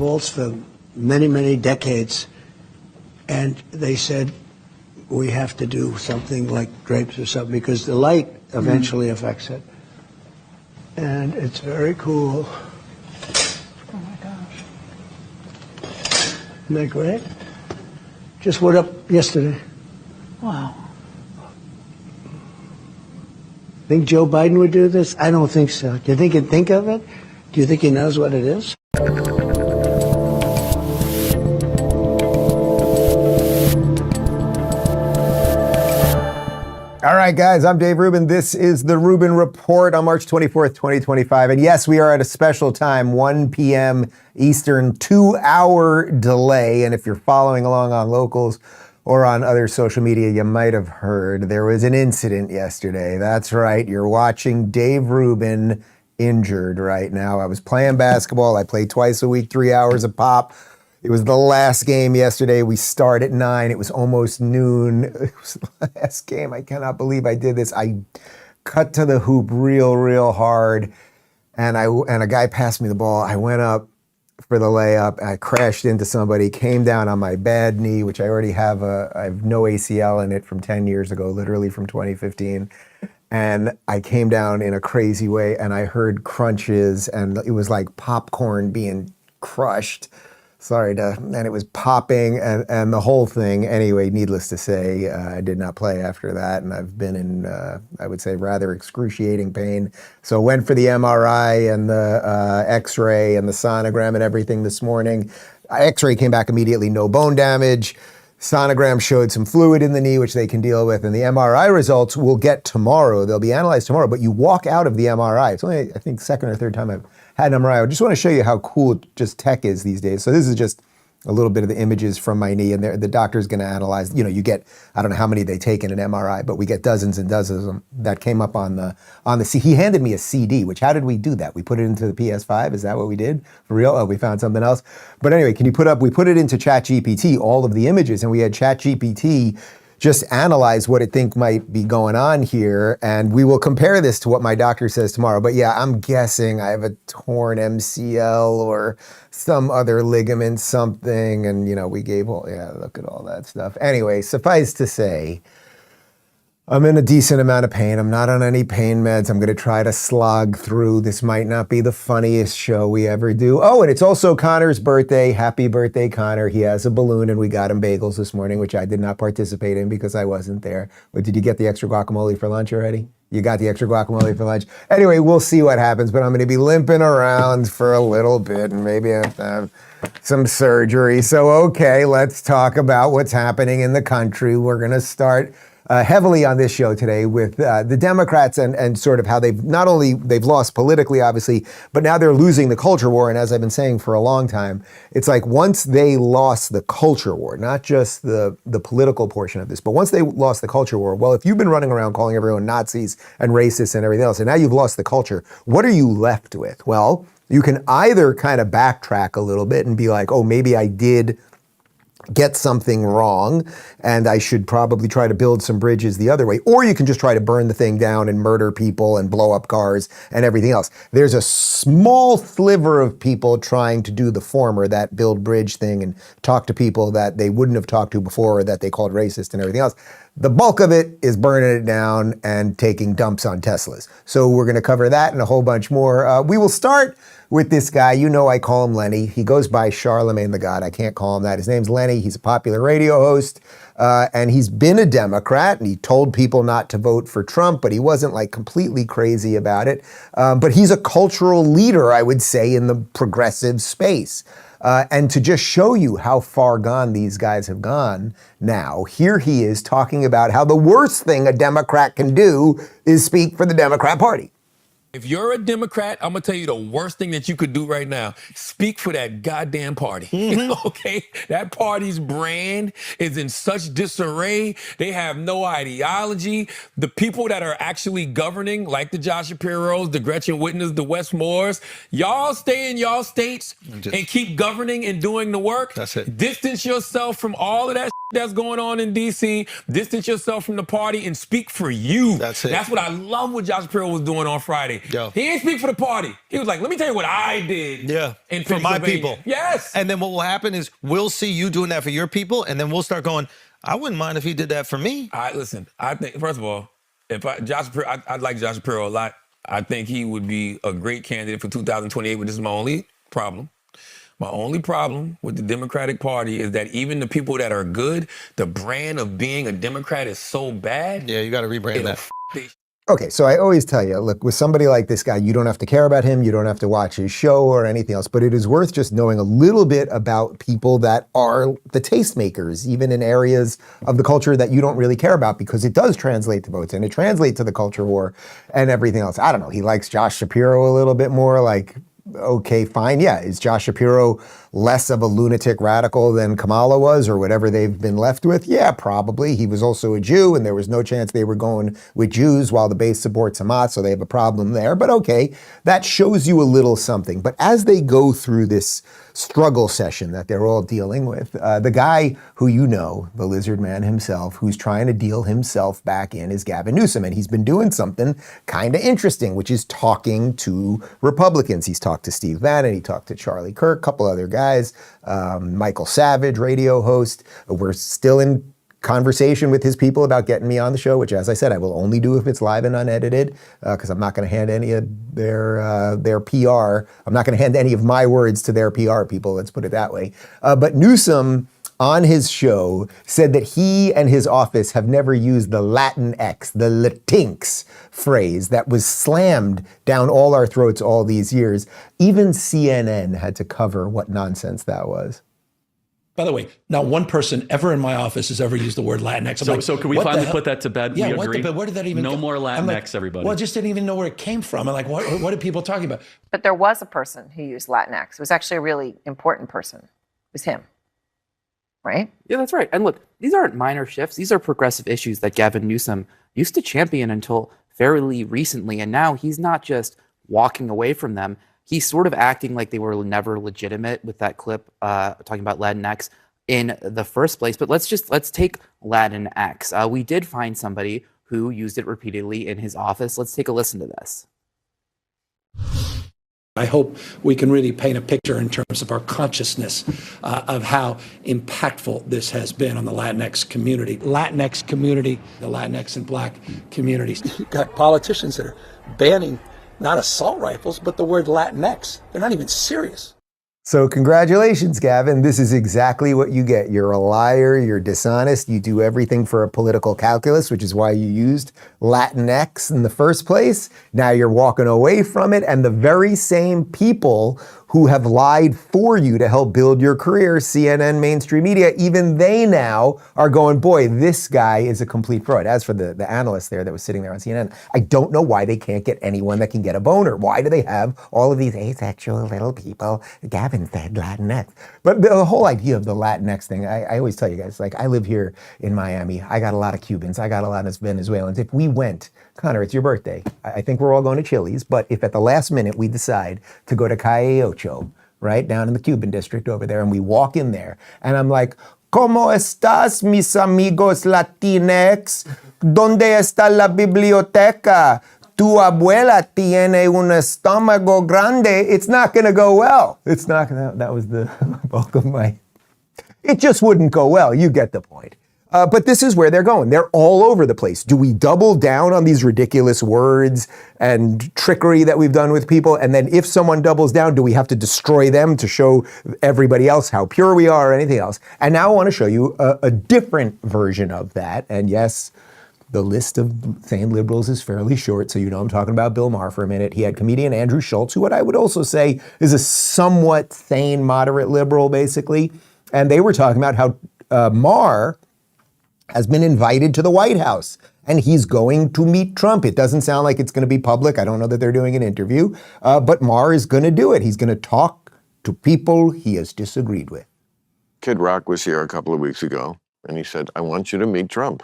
calls for many, many decades, and they said, we have to do something like drapes or something because the light eventually affects it. And it's very cool. Oh my gosh. Isn't that great? Just went up yesterday. Wow. Think Joe Biden would do this? I don't think so. Do you think he'd think of it? Do you think he knows what it is? All right, guys, I'm Dave Rubin. This is the Rubin Report on March 24th, 2025. And yes, we are at a special time, 1 p.m. Eastern, 2-hour delay. And if you're following along on Locals or on other social media, you might have heard there was an incident yesterday. That's right. You're watching Dave Rubin injured right now. I was playing basketball. I play twice a week, 3 hours a pop. It was the last game yesterday. We start at 9. It was almost noon. It was the last game. I cannot believe I did this. I cut to the hoop real hard, and a guy passed me the ball. I went up for the layup. I crashed into somebody, came down on my bad knee, which I already have I have no ACL in it from 10 years ago, literally from 2015. And I came down in a crazy way, and I heard crunches, and it was like popcorn being crushed. And it was popping and the whole thing. Anyway, needless to say, I did not play after that, and I've been in, I would say, rather excruciating pain. So went for the MRI and the X-ray and the sonogram and everything this morning. X-ray came back immediately, no bone damage. Sonogram showed some fluid in the knee, which they can deal with, and the MRI results we'll get tomorrow. They'll be analyzed tomorrow, but you walk out of the MRI. It's only, I think, second or third time I've had an MRI. I just want to show you how cool just tech is these days. So this is just a little bit of the images from my knee, and the doctor's going to analyze. You know, you get, I don't know how many they take in an MRI, but we get dozens and dozens of them that came up on the he handed me a CD, which, how did we do that? We put it into the PS5? Is that what we did? For real? Oh, we found something else. But anyway, we put it into ChatGPT, all of the images, and we had ChatGPT just analyze what it think might be going on here, and we will compare this to what my doctor says tomorrow. But yeah, I'm guessing I have a torn MCL or some other ligament something, and you know, we gave all, yeah, look at all that stuff. Anyway, suffice to say, I'm in a decent amount of pain. I'm not on any pain meds. I'm going to try to slog through. This might not be the funniest show we ever do. Oh, and it's also Connor's birthday. Happy birthday, Connor. He has a balloon, and we got him bagels this morning, which I did not participate in because I wasn't there. But did you get the extra guacamole for lunch already? You got the extra guacamole for lunch? Anyway, we'll see what happens, but I'm going to be limping around for a little bit, and maybe I have to have some surgery. So, okay, let's talk about what's happening in the country. We're going to start heavily on this show today with the Democrats and sort of how they've lost politically, obviously, but now they're losing the culture war. And as I've been saying for a long time, it's like once they lost the culture war, not just the political portion of this, but once they lost the culture war, well, if you've been running around calling everyone Nazis and racists and everything else, and now you've lost the culture, what are you left with? Well, you can either kind of backtrack a little bit and be like, oh, maybe I did get something wrong, and I should probably try to build some bridges the other way. Or you can just try to burn the thing down and murder people and blow up cars and everything else. There's a small sliver of people trying to do the former, that build bridge thing and talk to people that they wouldn't have talked to before or that they called racist and everything else. The bulk of it is burning it down and taking dumps on Teslas. So we're going to cover that and a whole bunch more. We will start with this guy. You know, I call him Lenny. He goes by Charlamagne the God. I can't call him that. His name's Lenny. He's a popular radio host, and he's been a Democrat, and he told people not to vote for Trump, but he wasn't like completely crazy about it. But he's a cultural leader, I would say, in the progressive space. And to just show you how far gone these guys have gone now, here he is talking about how the worst thing a Democrat can do is speak for the Democrat Party. If you're a Democrat, I'm going to tell you the worst thing that you could do right now. Speak for that goddamn party. Okay? That party's brand is in such disarray. They have no ideology. The people that are actually governing, like the Josh Shapiros, the Gretchen Whitners, the Wes Moores, y'all stay in y'all states and keep governing and doing the work. That's it. Distance yourself from all of that that's going on in D.C., distance yourself from the party and speak for you. That's it. That's what I love what Josh Shapiro was doing on Friday. Yo. He didn't speak for the party. He was like, let me tell you what I did. Yeah, in for my Pennsylvania. people. Yes. And then what will happen is we'll see you doing that for your people, and then we'll start going, I wouldn't mind if he did that for me. Listen, I think, first of all, I like Josh Shapiro a lot. I think he would be a great candidate for 2028, but this is my only problem. My only problem with the Democratic Party is that even the people that are good, the brand of being a Democrat is so bad. Yeah, you got to rebrand that. Okay, so I always tell you, look, with somebody like this guy, you don't have to care about him, you don't have to watch his show or anything else, but it is worth just knowing a little bit about people that are the tastemakers, even in areas of the culture that you don't really care about, because it does translate to votes and it translates to the culture war and everything else. I don't know, he likes Josh Shapiro a little bit more, like, okay, fine. Yeah, is Josh Shapiro less of a lunatic radical than Kamala was or whatever they've been left with? Yeah, probably. He was also a Jew and there was no chance they were going with Jews while the base supports Hamas, so they have a problem there. But okay, that shows you a little something. But as they go through this struggle session that they're all dealing with, the guy who you know, the lizard man himself, who's trying to deal himself back in is Gavin Newsom. And he's been doing something kind of interesting, which is talking to Republicans. He's talked to Steve Bannon, he talked to Charlie Kirk, a couple other guys, Michael Savage, radio host. We're still in conversation with his people about getting me on the show, which, as I said, I will only do if it's live and unedited, because I'm not going to hand any of their PR. I'm not going to hand any of my words to their PR people, let's put it that way. But Newsom, on his show, said that he and his office have never used the latinx, the latinx phrase that was slammed down all our throats all these years. Even CNN had to cover what nonsense that was. By the way, not one person ever in my office has ever used the word Latinx. So can we finally put that to bed? Yeah, we agree? where did that even No go? more I'm Latinx, everybody. Well, I just didn't even know where it came from. I'm like, what are people talking about? But there was a person who used Latinx. It was actually a really important person. It was him. Right? Yeah, that's right. And look, these aren't minor shifts. These are progressive issues that Gavin Newsom used to champion until fairly recently. And now he's not just walking away from them. He's sort of acting like they were never legitimate with that clip talking about Latinx in the first place. But let's take Latinx. We did find somebody who used it repeatedly in his office. Let's take a listen to this. I hope we can really paint a picture in terms of our consciousness of how impactful this has been on the Latinx community. The Latinx and Black communities. You've got politicians that are banning not assault rifles, but the word Latinx. They're not even serious. So congratulations, Gavin. This is exactly what you get. You're a liar, you're dishonest, you do everything for a political calculus, which is why you used Latinx in the first place. Now you're walking away from it, and the very same people who have lied for you to help build your career, CNN, mainstream media, even they now are going, boy, this guy is a complete fraud. As for the analyst there that was sitting there on CNN, I don't know why they can't get anyone that can get a boner. Why do they have all of these asexual little people? Gavin said Latinx. But the whole idea of the Latinx thing, I always tell you guys, like, I live here in Miami. I got a lot of Cubans. I got a lot of Venezuelans. If we went, Connor, it's your birthday. I think we're all going to Chili's, but if at the last minute we decide to go to Calle Ocho, right, down in the Cuban district over there, and we walk in there, and I'm like, ¿Cómo estás, mis amigos Latinx? ¿Dónde está la biblioteca? Tu abuela tiene un estómago grande. It's not going to go well. It's not going to, that was the bulk of my, it just wouldn't go well. You get the point. But this is where they're going. They're all over the place. Do we double down on these ridiculous words and trickery that we've done with people? And then if someone doubles down, do we have to destroy them to show everybody else how pure we are or anything else? And now I want to show you a different version of that. And yes, the list of sane liberals is fairly short, so you know I'm talking about Bill Maher for a minute. He had comedian Andrew Schulz, who what I would also say is a somewhat sane, moderate liberal, basically. And they were talking about how Maher has been invited to the White House, and he's going to meet Trump. It doesn't sound like it's going to be public. I don't know that they're doing an interview, but Maher is going to do it. He's going to talk to people he has disagreed with. Kid Rock was here a couple of weeks ago, and he said, I want you to meet Trump.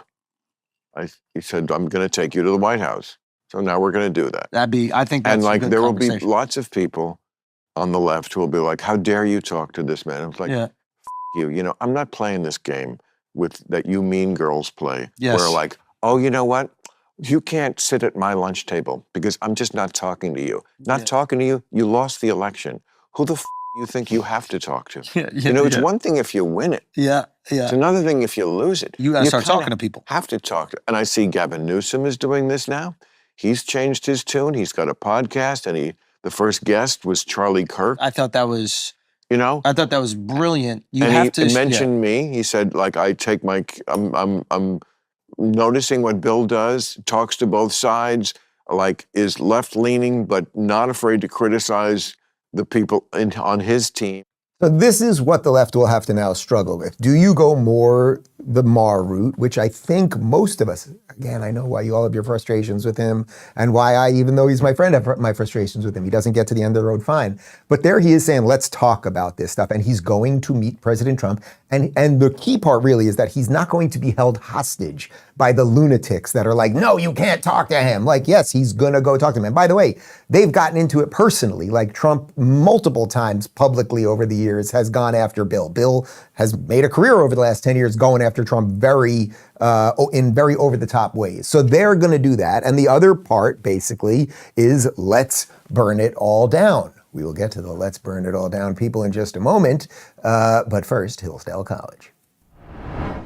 He said, I'm going to take you to the White House. So now we're going to do that. I think that's and like a good there will be conversation. lots of people on the left who will be like, how dare you talk to this man? I was like, yeah. you know, I'm not playing this game that you mean girls play. Yes. Where like, oh, you know what? You can't sit at my lunch table because I'm just not talking to you. Not talking to you, you lost the election. Who the do you think you have to talk to? It's one thing if you win it. Yeah. It's another thing if you lose it. You got to start talking to people. Have to talk to. And I see Gavin Newsom is doing this now. He's changed his tune. He's got a podcast, and the first guest was Charlie Kirk. I thought that was, I thought that was brilliant. He mentioned me. He said, like, I'm noticing what Bill does, talks to both sides, like is left-leaning, but not afraid to criticize the people on his team. So this is what the left will have to now struggle with. Do you go more the Maher route, which I think most of us, again, I know why you all have your frustrations with him and why I, even though he's my friend, have my frustrations with him. He doesn't get to the end of the road fine. But there he is saying, let's talk about this stuff. And he's going to meet President Trump. And the key part really is that he's not going to be held hostage by the lunatics that are like, no, you can't talk to him. Like, yes, he's going to go talk to him. And by the way, they've gotten into it personally. Like Trump multiple times publicly over the years has gone after Bill. Bill has made a career over the last 10 years going after Trump in very over-the-top ways. So they're going to do that. And the other part, basically, is let's burn it all down. We will get to the let's burn it all down people in just a moment. But first, Hillsdale College.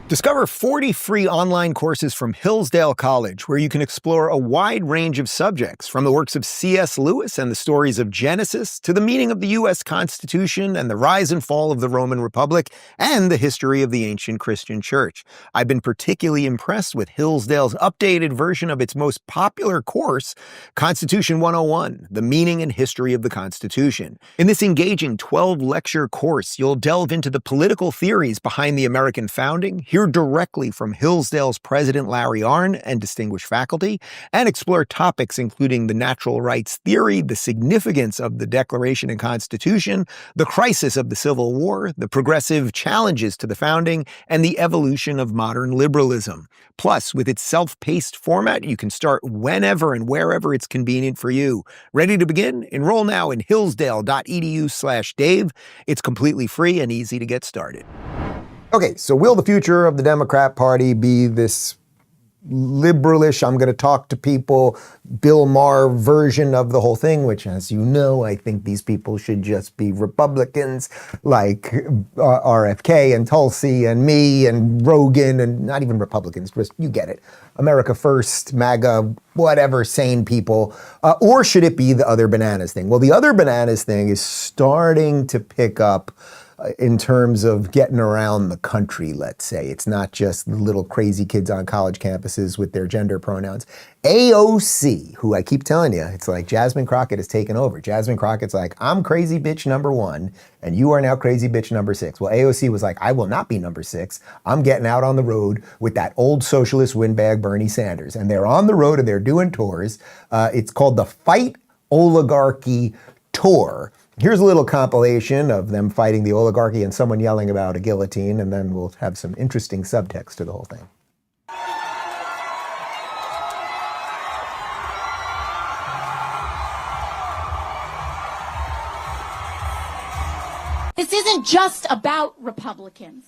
Discover 40 free online courses from Hillsdale College, where you can explore a wide range of subjects, from the works of C.S. Lewis and the stories of Genesis, to the meaning of the U.S. Constitution and the rise and fall of the Roman Republic, and the history of the ancient Christian church. I've been particularly impressed with Hillsdale's updated version of its most popular course, Constitution 101, The Meaning and History of the Constitution. In this engaging 12-lecture course, you'll delve into the political theories behind the American founding, hear directly from Hillsdale's President Larry Arnn and distinguished faculty, and explore topics including the natural rights theory, the significance of the Declaration and Constitution, the crisis of the Civil War, the progressive challenges to the founding, and the evolution of modern liberalism. Plus, with its self-paced format, you can start whenever and wherever it's convenient for you. Ready to begin? Enroll now in hillsdale.edu/Dave. It's completely free and easy to get started. Okay, so will the future of the Democrat Party be this liberalish, I'm going to talk to people, Bill Maher version of the whole thing, which, as you know, I think these people should just be Republicans like RFK and Tulsi and me and Rogan, and not even Republicans, just, you get it, America First, MAGA, whatever, sane people, or should it be the other bananas thing? Well, the other bananas thing is starting to pick up in terms of getting around the country, let's say. It's not just the little crazy kids on college campuses with their gender pronouns. AOC, who I keep telling you, it's like Jasmine Crockett has taken over. Jasmine Crockett's like, I'm crazy bitch number 1, and you are now crazy bitch number 6. Well, AOC was like, I will not be number 6. I'm getting out on the road with that old socialist windbag Bernie Sanders. And they're on the road and they're doing tours. It's called the Fight Oligarchy Tour. Here's a little compilation of them fighting the oligarchy and someone yelling about a guillotine, and then we'll have some interesting subtext to the whole thing. This isn't just about Republicans.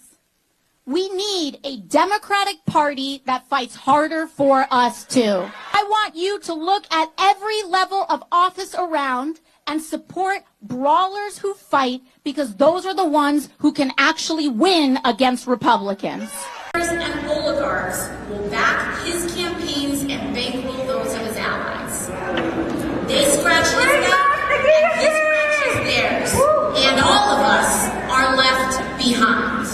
We need a Democratic Party that fights harder for us too. I want you to look at every level of office around and support brawlers who fight, because those are the ones who can actually win against Republicans. And oligarchs will back his campaigns and bankroll those of his allies. They scratch his back and he scratches theirs. And all of us are left behind.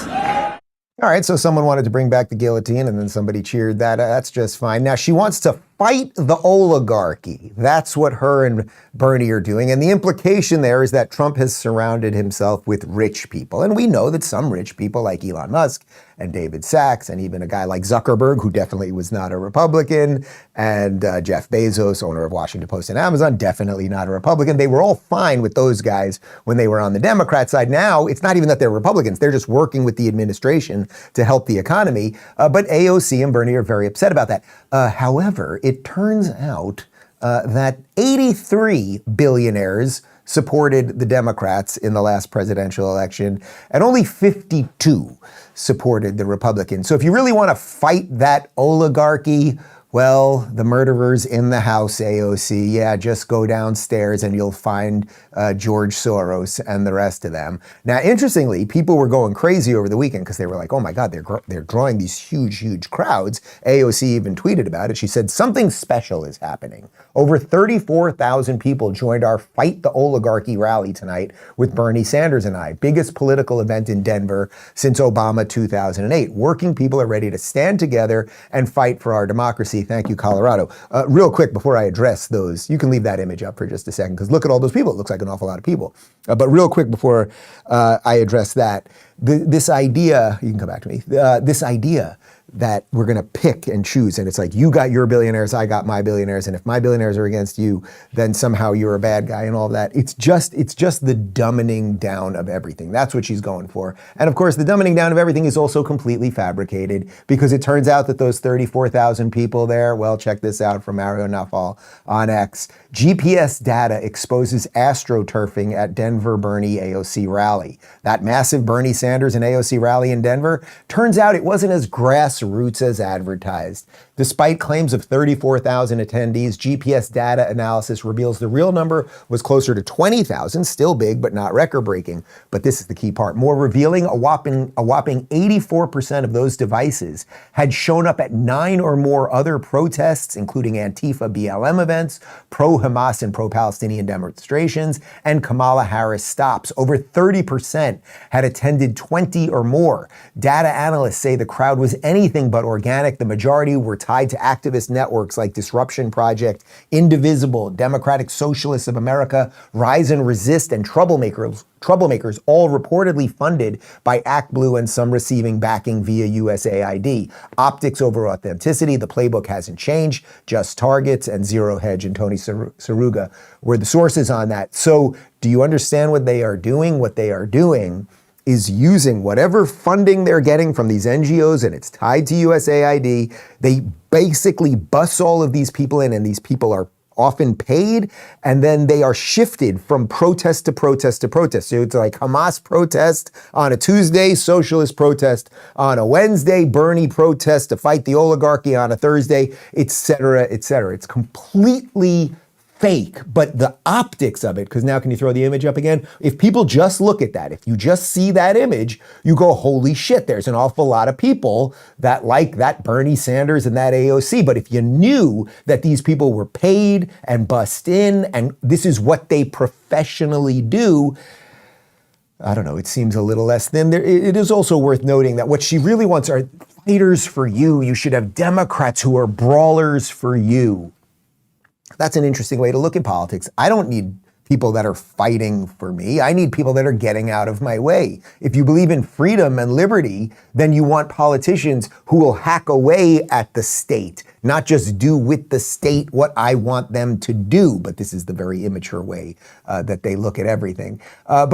All right, so someone wanted to bring back the guillotine and then somebody cheered that. That's just fine. Now, she wants to fight the oligarchy. That's what her and Bernie are doing. And the implication there is that Trump has surrounded himself with rich people. And we know that some rich people like Elon Musk and David Sachs and even a guy like Zuckerberg, who definitely was not a Republican, and Jeff Bezos, owner of Washington Post and Amazon, definitely not a Republican. They were all fine with those guys when they were on the Democrat side. Now, it's not even that they're Republicans. They're just working with the administration to help the economy. But AOC and Bernie are very upset about that. However, it turns out that 83 billionaires supported the Democrats in the last presidential election, and only 52 supported the Republicans. So if you really want to fight that oligarchy, well, the murderers in the house, AOC, yeah, just go downstairs and you'll find George Soros and the rest of them. Now, interestingly, people were going crazy over the weekend because they were like, oh my God, they're drawing these huge, huge crowds. AOC even tweeted about it. She said, something special is happening. Over 34,000 people joined our Fight the Oligarchy rally tonight with Bernie Sanders and I. Biggest political event in Denver since Obama 2008. Working people are ready to stand together and fight for our democracy. Thank you, Colorado. Real quick, before I address those, you can leave that image up for just a second, because look at all those people. It looks like an awful lot of people. But real quick, before I address that, this idea, you can come back to me, this idea that we're going to pick and choose, and it's like, you got your billionaires, I got my billionaires, and if my billionaires are against you, then somehow you're a bad guy and all of that. It's just the dumbing down of everything. That's what she's going for. And of course, the dumbing down of everything is also completely fabricated, because it turns out that those 34,000 people there, well, check this out from Mario Nawfal on X. GPS data exposes astroturfing at Denver Bernie AOC rally. That massive Bernie Sanders and AOC rally in Denver, turns out it wasn't as grassroots as advertised. Despite claims of 34,000 attendees, GPS data analysis reveals the real number was closer to 20,000, still big, but not record-breaking. But this is the key part. More revealing, a whopping 84% of those devices had shown up at 9 or more other protests, including Antifa BLM events, pro-Hamas and pro-Palestinian demonstrations, and Kamala Harris stops. Over 30% had attended 20 or more. Data analysts say the crowd was anything but organic. The majority were tied to activist networks like Disruption Project, Indivisible, Democratic Socialists of America, Rise and Resist, and Troublemakers, all reportedly funded by ActBlue and some receiving backing via USAID. Optics over authenticity, the playbook hasn't changed. Just Targets and Zero Hedge and Tony Saruga were the sources on that. So do you understand what they are doing? What they are doing is using whatever funding they're getting from these NGOs, and it's tied to USAID. They basically bus all of these people in, and these people are often paid, and then they are shifted from protest to protest to protest. So it's like Hamas protest on a Tuesday, socialist protest on a Wednesday, Bernie protest to fight the oligarchy on a Thursday, et cetera, et cetera. It's completely fake, but the optics of it, because now can you throw the image up again? If people just look at that, if you just see that image, you go, holy shit, there's an awful lot of people that like that Bernie Sanders and that AOC. But if you knew that these people were paid and bussed in, and this is what they professionally do, I don't know, it seems a little less thin. It is also worth noting that what she really wants are fighters for you. You should have Democrats who are brawlers for you. That's an interesting way to look at politics. I don't need people that are fighting for me. I need people that are getting out of my way. If you believe in freedom and liberty, then you want politicians who will hack away at the state, not just do with the state what I want them to do. But this is the very immature way that they look at everything. And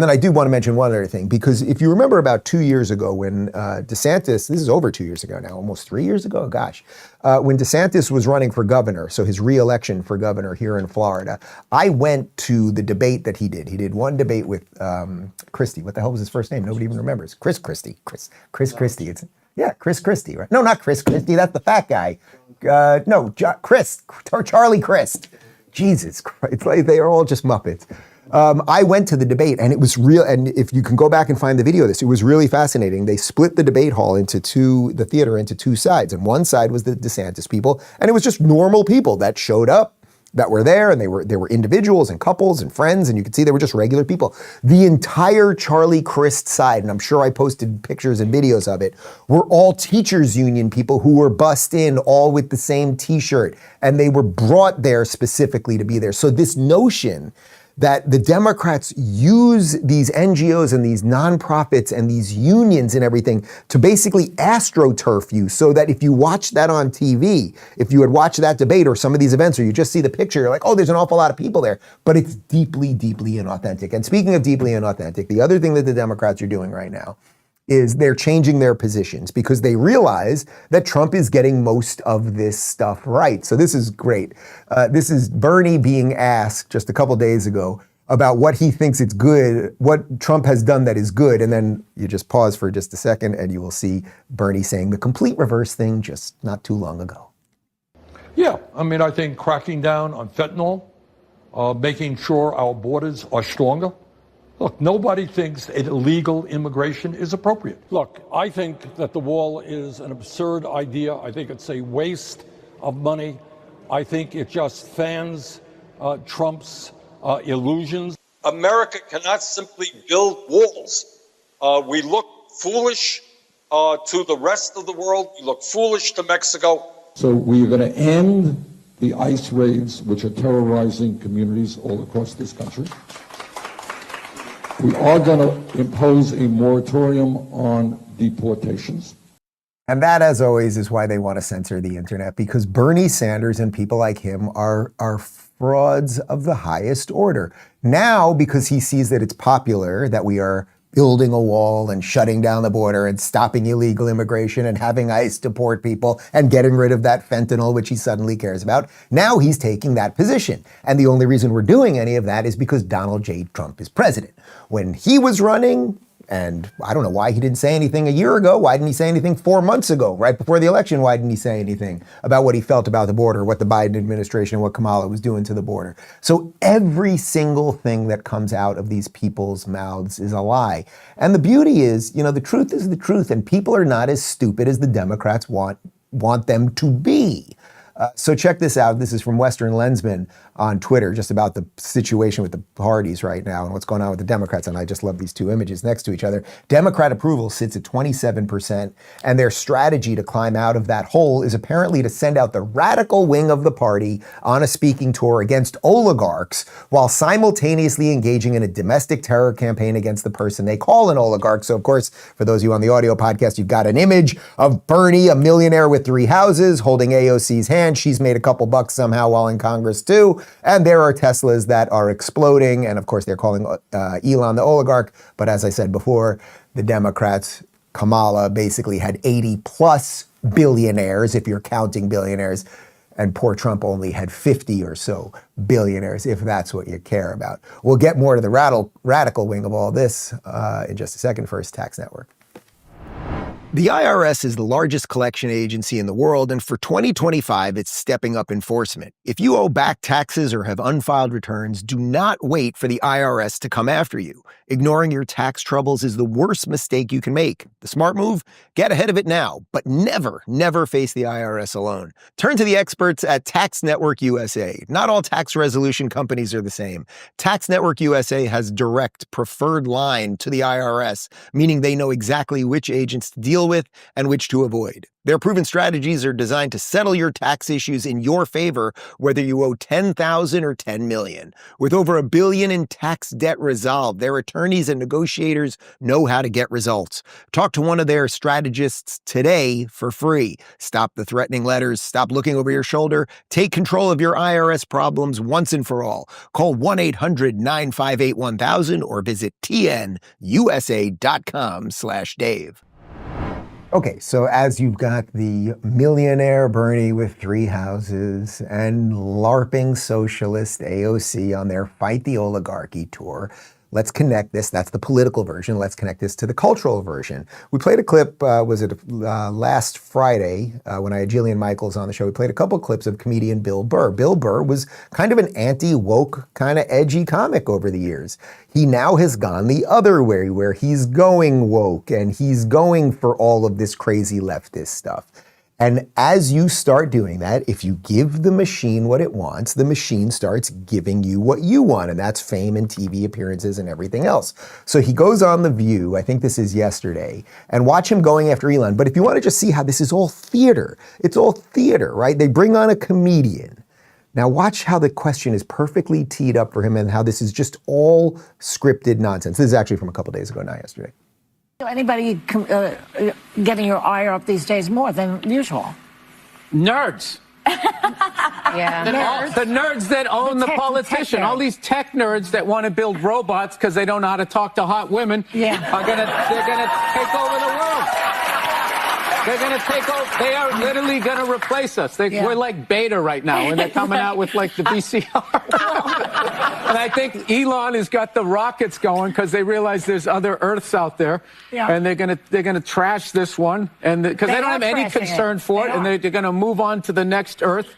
then I do want to mention one other thing, because if you remember about 2 years ago when DeSantis, this is over 2 years ago now, almost 3 years ago, gosh, when DeSantis was running for governor, so his re-election for governor here in Florida, I went to the debate that he did. He did one debate with Christie. What the hell was his first name? Nobody even remembers. Chris Christie. Chris Christie. Chris Christie, right? No, not Chris Christie. That's the fat guy. Charlie Crist. Jesus Christ. It's like they are all just Muppets. I went to the debate, and it was real. And if you can go back and find the video of this, it was really fascinating. They split the debate hall the theater into two sides. And one side was the DeSantis people, and it was just normal people that showed up, that were there, and they were individuals and couples and friends, and you could see they were just regular people. The entire Charlie Crist side, and I'm sure I posted pictures and videos of it, were all teachers union people who were bussed in all with the same t-shirt, and they were brought there specifically to be there. So this notion that the Democrats use these NGOs and these nonprofits and these unions and everything to basically astroturf you, so that if you watch that on TV, if you had watched that debate or some of these events, or you just see the picture, you're like, oh, there's an awful lot of people there, but it's deeply, deeply inauthentic. And speaking of deeply inauthentic, the other thing that the Democrats are doing right now is they're changing their positions because they realize that Trump is getting most of this stuff right. So this is great. This is Bernie being asked just a couple days ago about what he thinks it's good, what Trump has done that is good. And then you just pause for just a second and you will see Bernie saying the complete reverse thing just not too long ago. Yeah, I mean, I think cracking down on fentanyl, making sure our borders are stronger. Look, nobody thinks illegal immigration is appropriate. Look, I think that the wall is an absurd idea. I think it's a waste of money. I think it just fans Trump's illusions. America cannot simply build walls. We look foolish to the rest of the world. We look foolish to Mexico. So we're going to end the ICE raids, which are terrorizing communities all across this country. We are going to impose a moratorium on deportations. And that, as always, is why they want to censor the internet, because Bernie Sanders and people like him are frauds of the highest order. Now, because he sees that it's popular that we are building a wall and shutting down the border and stopping illegal immigration and having ICE deport people and getting rid of that fentanyl, which he suddenly cares about. Now he's taking that position. And the only reason we're doing any of that is because Donald J. Trump is president. When he was running, and I don't know why he didn't say anything a year ago. Why didn't he say anything 4 months ago, right before the election? Why didn't he say anything about what he felt about the border, what the Biden administration, what Kamala was doing to the border? So every single thing that comes out of these people's mouths is a lie. And the beauty is, the truth is the truth, and people are not as stupid as the Democrats want them to be. So check this out. This is from Western Lensman on Twitter, just about the situation with the parties right now and what's going on with the Democrats. And I just love these two images next to each other. Democrat approval sits at 27%, and their strategy to climb out of that hole is apparently to send out the radical wing of the party on a speaking tour against oligarchs while simultaneously engaging in a domestic terror campaign against the person they call an oligarch. So, of course, for those of you on the audio podcast, you've got an image of Bernie, a millionaire with 3 houses, holding AOC's hand. She's made a couple bucks somehow while in Congress, too. And there are Teslas that are exploding. And of course, they're calling Elon the oligarch. But as I said before, the Democrats, Kamala basically had 80 plus billionaires, if you're counting billionaires. And poor Trump only had 50 or so billionaires, if that's what you care about. We'll get more to the radical wing of all this in just a second. First, Tax Network. The IRS is the largest collection agency in the world, and for 2025, it's stepping up enforcement. If you owe back taxes or have unfiled returns, do not wait for the IRS to come after you. Ignoring your tax troubles is the worst mistake you can make. The smart move? Get ahead of it now, but never, never face the IRS alone. Turn to the experts at Tax Network USA. Not all tax resolution companies are the same. Tax Network USA has direct, preferred line to the IRS, meaning they know exactly which agents to deal with and which to avoid. Their proven strategies are designed to settle your tax issues in your favor, whether you owe $10,000 or $10 million. With over $1 billion in tax debt resolved, their attorneys and negotiators know how to get results. Talk to one of their strategists today for free. Stop the threatening letters. Stop looking over your shoulder. Take control of your IRS problems once and for all. Call 1-800-958-1000 or visit tnusa.com/Dave. Okay, so as you've got the millionaire Bernie with 3 houses and LARPing socialist AOC on their Fight the Oligarchy tour, let's connect this. That's the political version. Let's connect this to the cultural version. We played a clip, last Friday when I had Jillian Michaels on the show. We played a couple clips of comedian Bill Burr. Bill Burr was kind of an anti-woke, kind of edgy comic over the years. He now has gone the other way, where he's going woke and he's going for all of this crazy leftist stuff. And as you start doing that, if you give the machine what it wants, the machine starts giving you what you want, and that's fame and TV appearances and everything else. So he goes on The View, I think this is yesterday, and watch him going after Elon. But if you want to just see how this is all theater, it's all theater, right? They bring on a comedian. Now watch how the question is perfectly teed up for him and how this is just all scripted nonsense. This is actually from a couple days ago, not yesterday. Anybody getting your ire up these days more than usual? Nerds. Yeah. The nerds that own the tech politician, all nerds. these tech nerds that want to build robots because they don't know how to talk to hot women, they're gonna take over the world. They're gonna take over. They are literally gonna replace us. We're like beta right now, and they're coming out with like the VCR. And I think Elon has got the rockets going because they realize there's other Earths out there, and they're gonna trash this one, and because they don't have any concern for it, and they're gonna move on to the next Earth.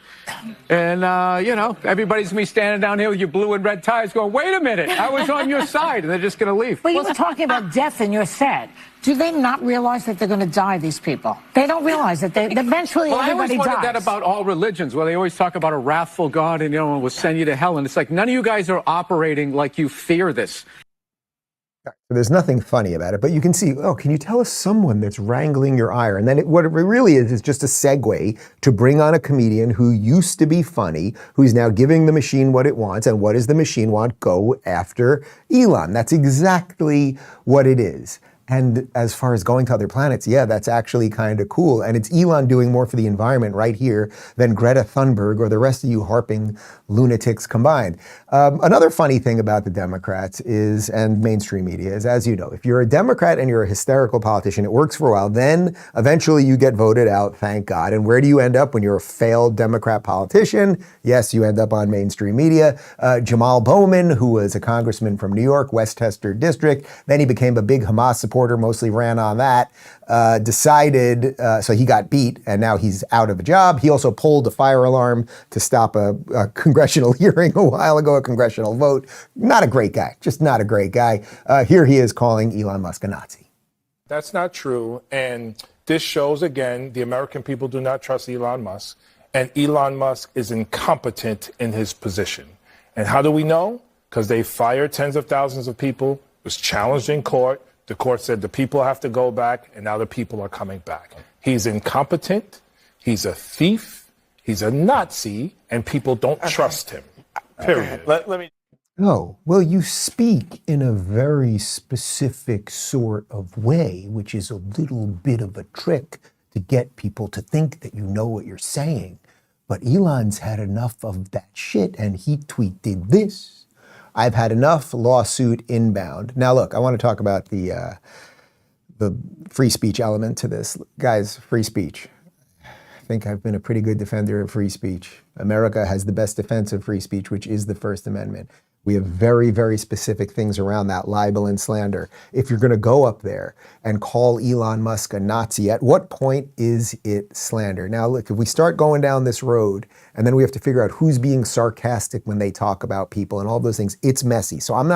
And, everybody's gonna be standing down here with your blue and red ties going, wait a minute, I was on your side, and they're just gonna leave. Well, you were talking about death in your set. Do they not realize that they're going to die, these people? They don't realize that eventually Well, I everybody always wondered dies. that about all religions, where they always talk about a wrathful God and, will send you to hell. And it's like, none of you guys are operating like you fear this. There's nothing funny about it, but you can see, can you tell us someone that's wrangling your ire? And then what it really is just a segue to bring on a comedian who used to be funny, who's now giving the machine what it wants. And what does the machine want? Go after Elon. That's exactly what it is. And as far as going to other planets, that's actually kind of cool. And it's Elon doing more for the environment right here than Greta Thunberg or the rest of you harping lunatics combined. Another funny thing about the Democrats and mainstream media is, as you know, if you're a Democrat and you're a hysterical politician, it works for a while. Then eventually you get voted out, thank God. And where do you end up when you're a failed Democrat politician? Yes, you end up on mainstream media. Jamaal Bowman, who was a congressman from New York, Westchester District, then he became a big Hamas supporter, mostly ran on that, decided, so he got beat and now he's out of a job. He also pulled a fire alarm to stop a congressional hearing a while ago, a congressional vote. Not a great guy, just not a great guy. Here he is calling Elon Musk a Nazi. That's not true. And this shows, again, the American people do not trust Elon Musk. And Elon Musk is incompetent in his position. And how do we know? Because they fired tens of thousands of people, was challenged in court. The court said the people have to go back, and now the people are coming back. He's incompetent. He's a thief. He's a Nazi, and people don't trust him. Period. Let me. Oh, well, you speak in a very specific sort of way, which is a little bit of a trick to get people to think that you know what you're saying. But Elon's had enough of that shit, and he tweeted this. I've had enough lawsuit inbound. Now, look, I want to talk about the free speech element to this. Guys, free speech. I think I've been a pretty good defender of free speech. America has the best defense of free speech, which is the First Amendment. We have very, very specific things around that, libel and slander. If you're going to go up there and call Elon Musk a Nazi, at what point is it slander? Now, look, if we start going down this road and then we have to figure out who's being sarcastic when they talk about people and all those things, it's messy. So I'm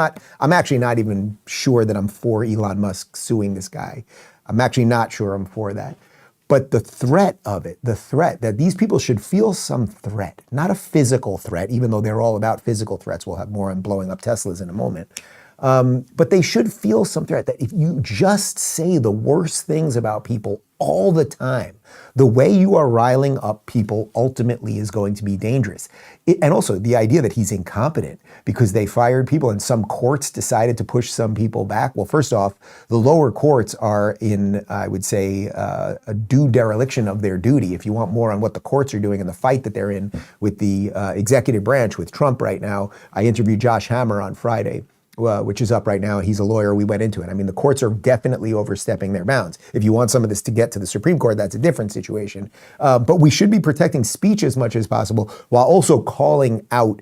actually not even sure that I'm for Elon Musk suing this guy. I'm actually not sure I'm for that. But the threat of it, the threat that these people should feel some threat, not a physical threat, even though they're all about physical threats. We'll have more on blowing up Teslas in a moment. But they should feel some threat that if you just say the worst things about people all the time, the way you are riling up people ultimately is going to be dangerous. And also the idea that he's incompetent because they fired people and some courts decided to push some people back. Well, first off, the lower courts are in, I would say, a due dereliction of their duty. If you want more on what the courts are doing and the fight that they're in with the executive branch, with Trump right now, I interviewed Josh Hammer on Friday, which is up right now. He's a lawyer. We went into it. I mean, the courts are definitely overstepping their bounds. If you want some of this to get to the Supreme Court, that's a different situation. But we should be protecting speech as much as possible while also calling out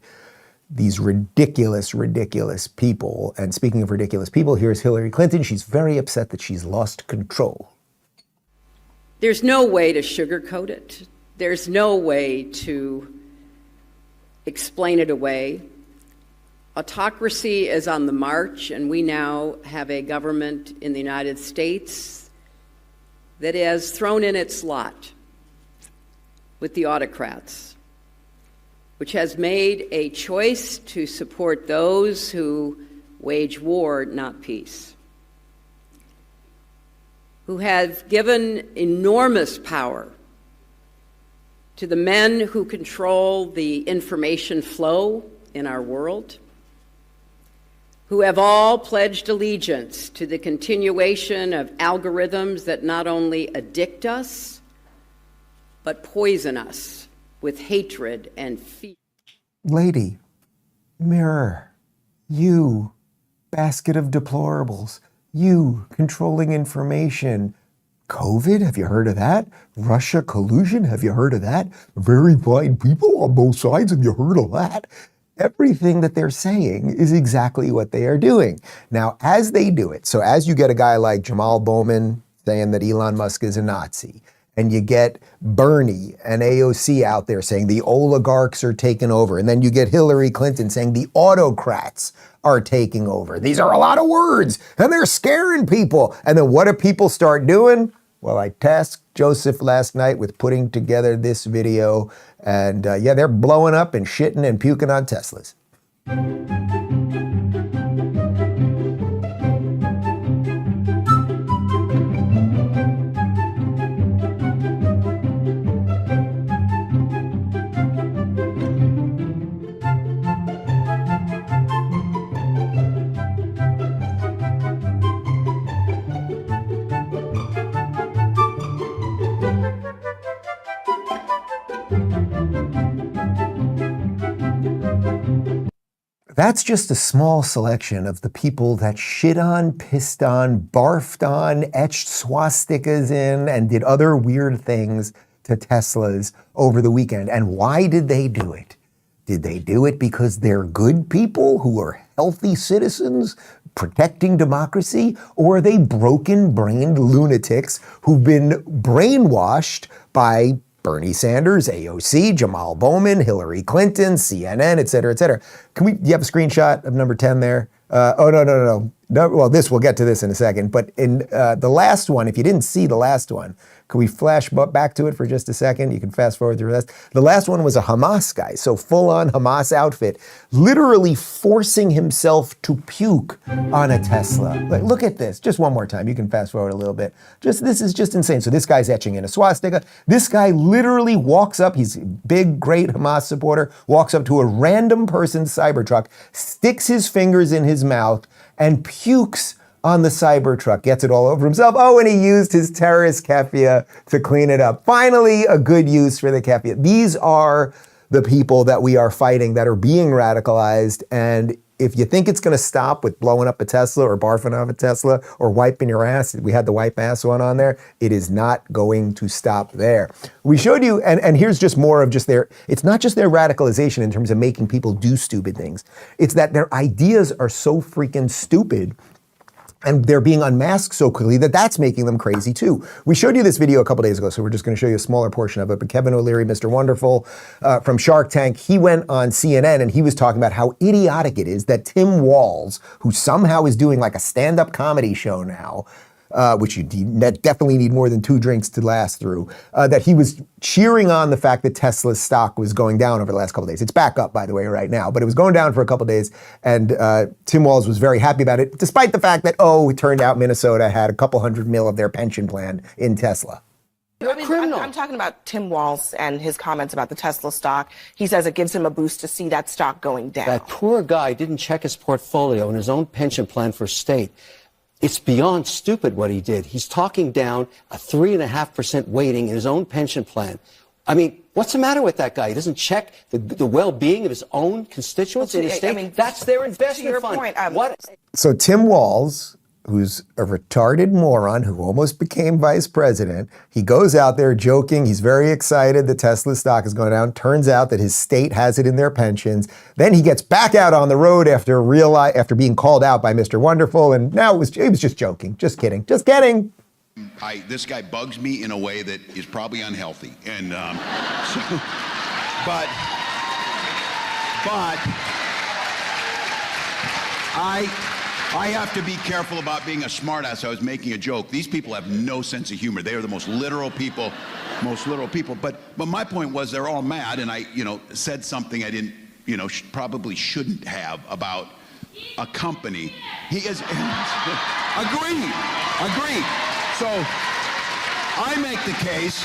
these ridiculous, ridiculous people. And speaking of ridiculous people, here's Hillary Clinton. She's very upset that she's lost control. There's no way to sugarcoat it. There's no way to explain it away. Autocracy is on the march, and we now have a government in the United States that has thrown in its lot with the autocrats, which has made a choice to support those who wage war, not peace, who have given enormous power to the men who control the information flow in our world, who have all pledged allegiance to the continuation of algorithms that not only addict us, but poison us with hatred and fear. Lady, mirror, you, basket of deplorables, you, controlling information. COVID, have you heard of that? Russia collusion, have you heard of that? Very blind people on both sides, have you heard of that? Everything that they're saying is exactly what they are doing. Now, as they do it, so as you get a guy like Jamaal Bowman saying that Elon Musk is a Nazi, and you get Bernie and AOC out there saying the oligarchs are taking over, and then you get Hillary Clinton saying the autocrats are taking over. These are a lot of words, and they're scaring people. And then what do people start doing? Well, I tasked Joseph last night with putting together this video, and yeah, they're blowing up and shitting and puking on Teslas. That's just a small selection of the people that shit on, pissed on, barfed on, etched swastikas in, and did other weird things to Teslas over the weekend. And why did they do it? Did they do it because they're good people who are healthy citizens protecting democracy? Or are they broken-brained lunatics who've been brainwashed by Bernie Sanders, AOC, Jamaal Bowman, Hillary Clinton, CNN, et cetera, et cetera? Do you have a screenshot of number 10 there? No. Well, we'll get to this in a second. But in the last one, if you didn't see the last one, can we flash back to it for just a second? You can fast forward through this. The last one was a Hamas guy, so full-on Hamas outfit, literally forcing himself to puke on a Tesla. Like, look at this. Just one more time. You can fast forward a little bit. This is just insane. So this guy's etching in a swastika. This guy literally walks up. He's a big, great Hamas supporter. Walks up to a random person's Cybertruck, sticks his fingers in his mouth, and pukes on the Cybertruck, gets it all over himself. Oh, and he used his terrorist keffiyeh to clean it up. Finally, a good use for the keffiyeh. These are the people that we are fighting that are being radicalized. And if you think it's going to stop with blowing up a Tesla or barfing off a Tesla or wiping your ass, we had the wipe ass one on there, it is not going to stop there. We showed you, and here's just more of just it's not just their radicalization in terms of making people do stupid things. It's that their ideas are so freaking stupid and they're being unmasked so quickly that's making them crazy too. We showed you this video a couple days ago, so we're just going to show you a smaller portion of it. But Kevin O'Leary, Mr. Wonderful from Shark Tank, he went on CNN and he was talking about how idiotic it is that Tim Walz, who somehow is doing like a stand-up comedy show now, which you definitely need more than 2 drinks to last through, that he was cheering on the fact that Tesla's stock was going down over the last couple of days. It's back up, by the way, right now, but it was going down for a couple of days, and Tim Walz was very happy about it, despite the fact that, it turned out Minnesota had a couple $100 million of their pension plan in Tesla. I'm talking about Tim Walz and his comments about the Tesla stock. He says it gives him a boost to see that stock going down. That poor guy didn't check his portfolio and his own pension plan for state. It's beyond stupid what he did. He's talking down a 3.5% weighting in his own pension plan. I mean, what's the matter with that guy? He doesn't check the well-being of his own constituents in his state. That's their investment fund. So Tim Walz, who's a retarded moron who almost became vice president, he goes out there joking. He's very excited the Tesla stock is going down. Turns out that his state has it in their pensions. Then he gets back out on the road after being called out by Mr. Wonderful, and now he was just joking. Just kidding. Just kidding. This guy bugs me in a way that is probably unhealthy, and but I have to be careful about being a smartass. I was making a joke. These people have no sense of humor. They are the most literal people. But my point was they're all mad, and I, said something I didn't, probably shouldn't have about a company. He is agreed. So I make the case.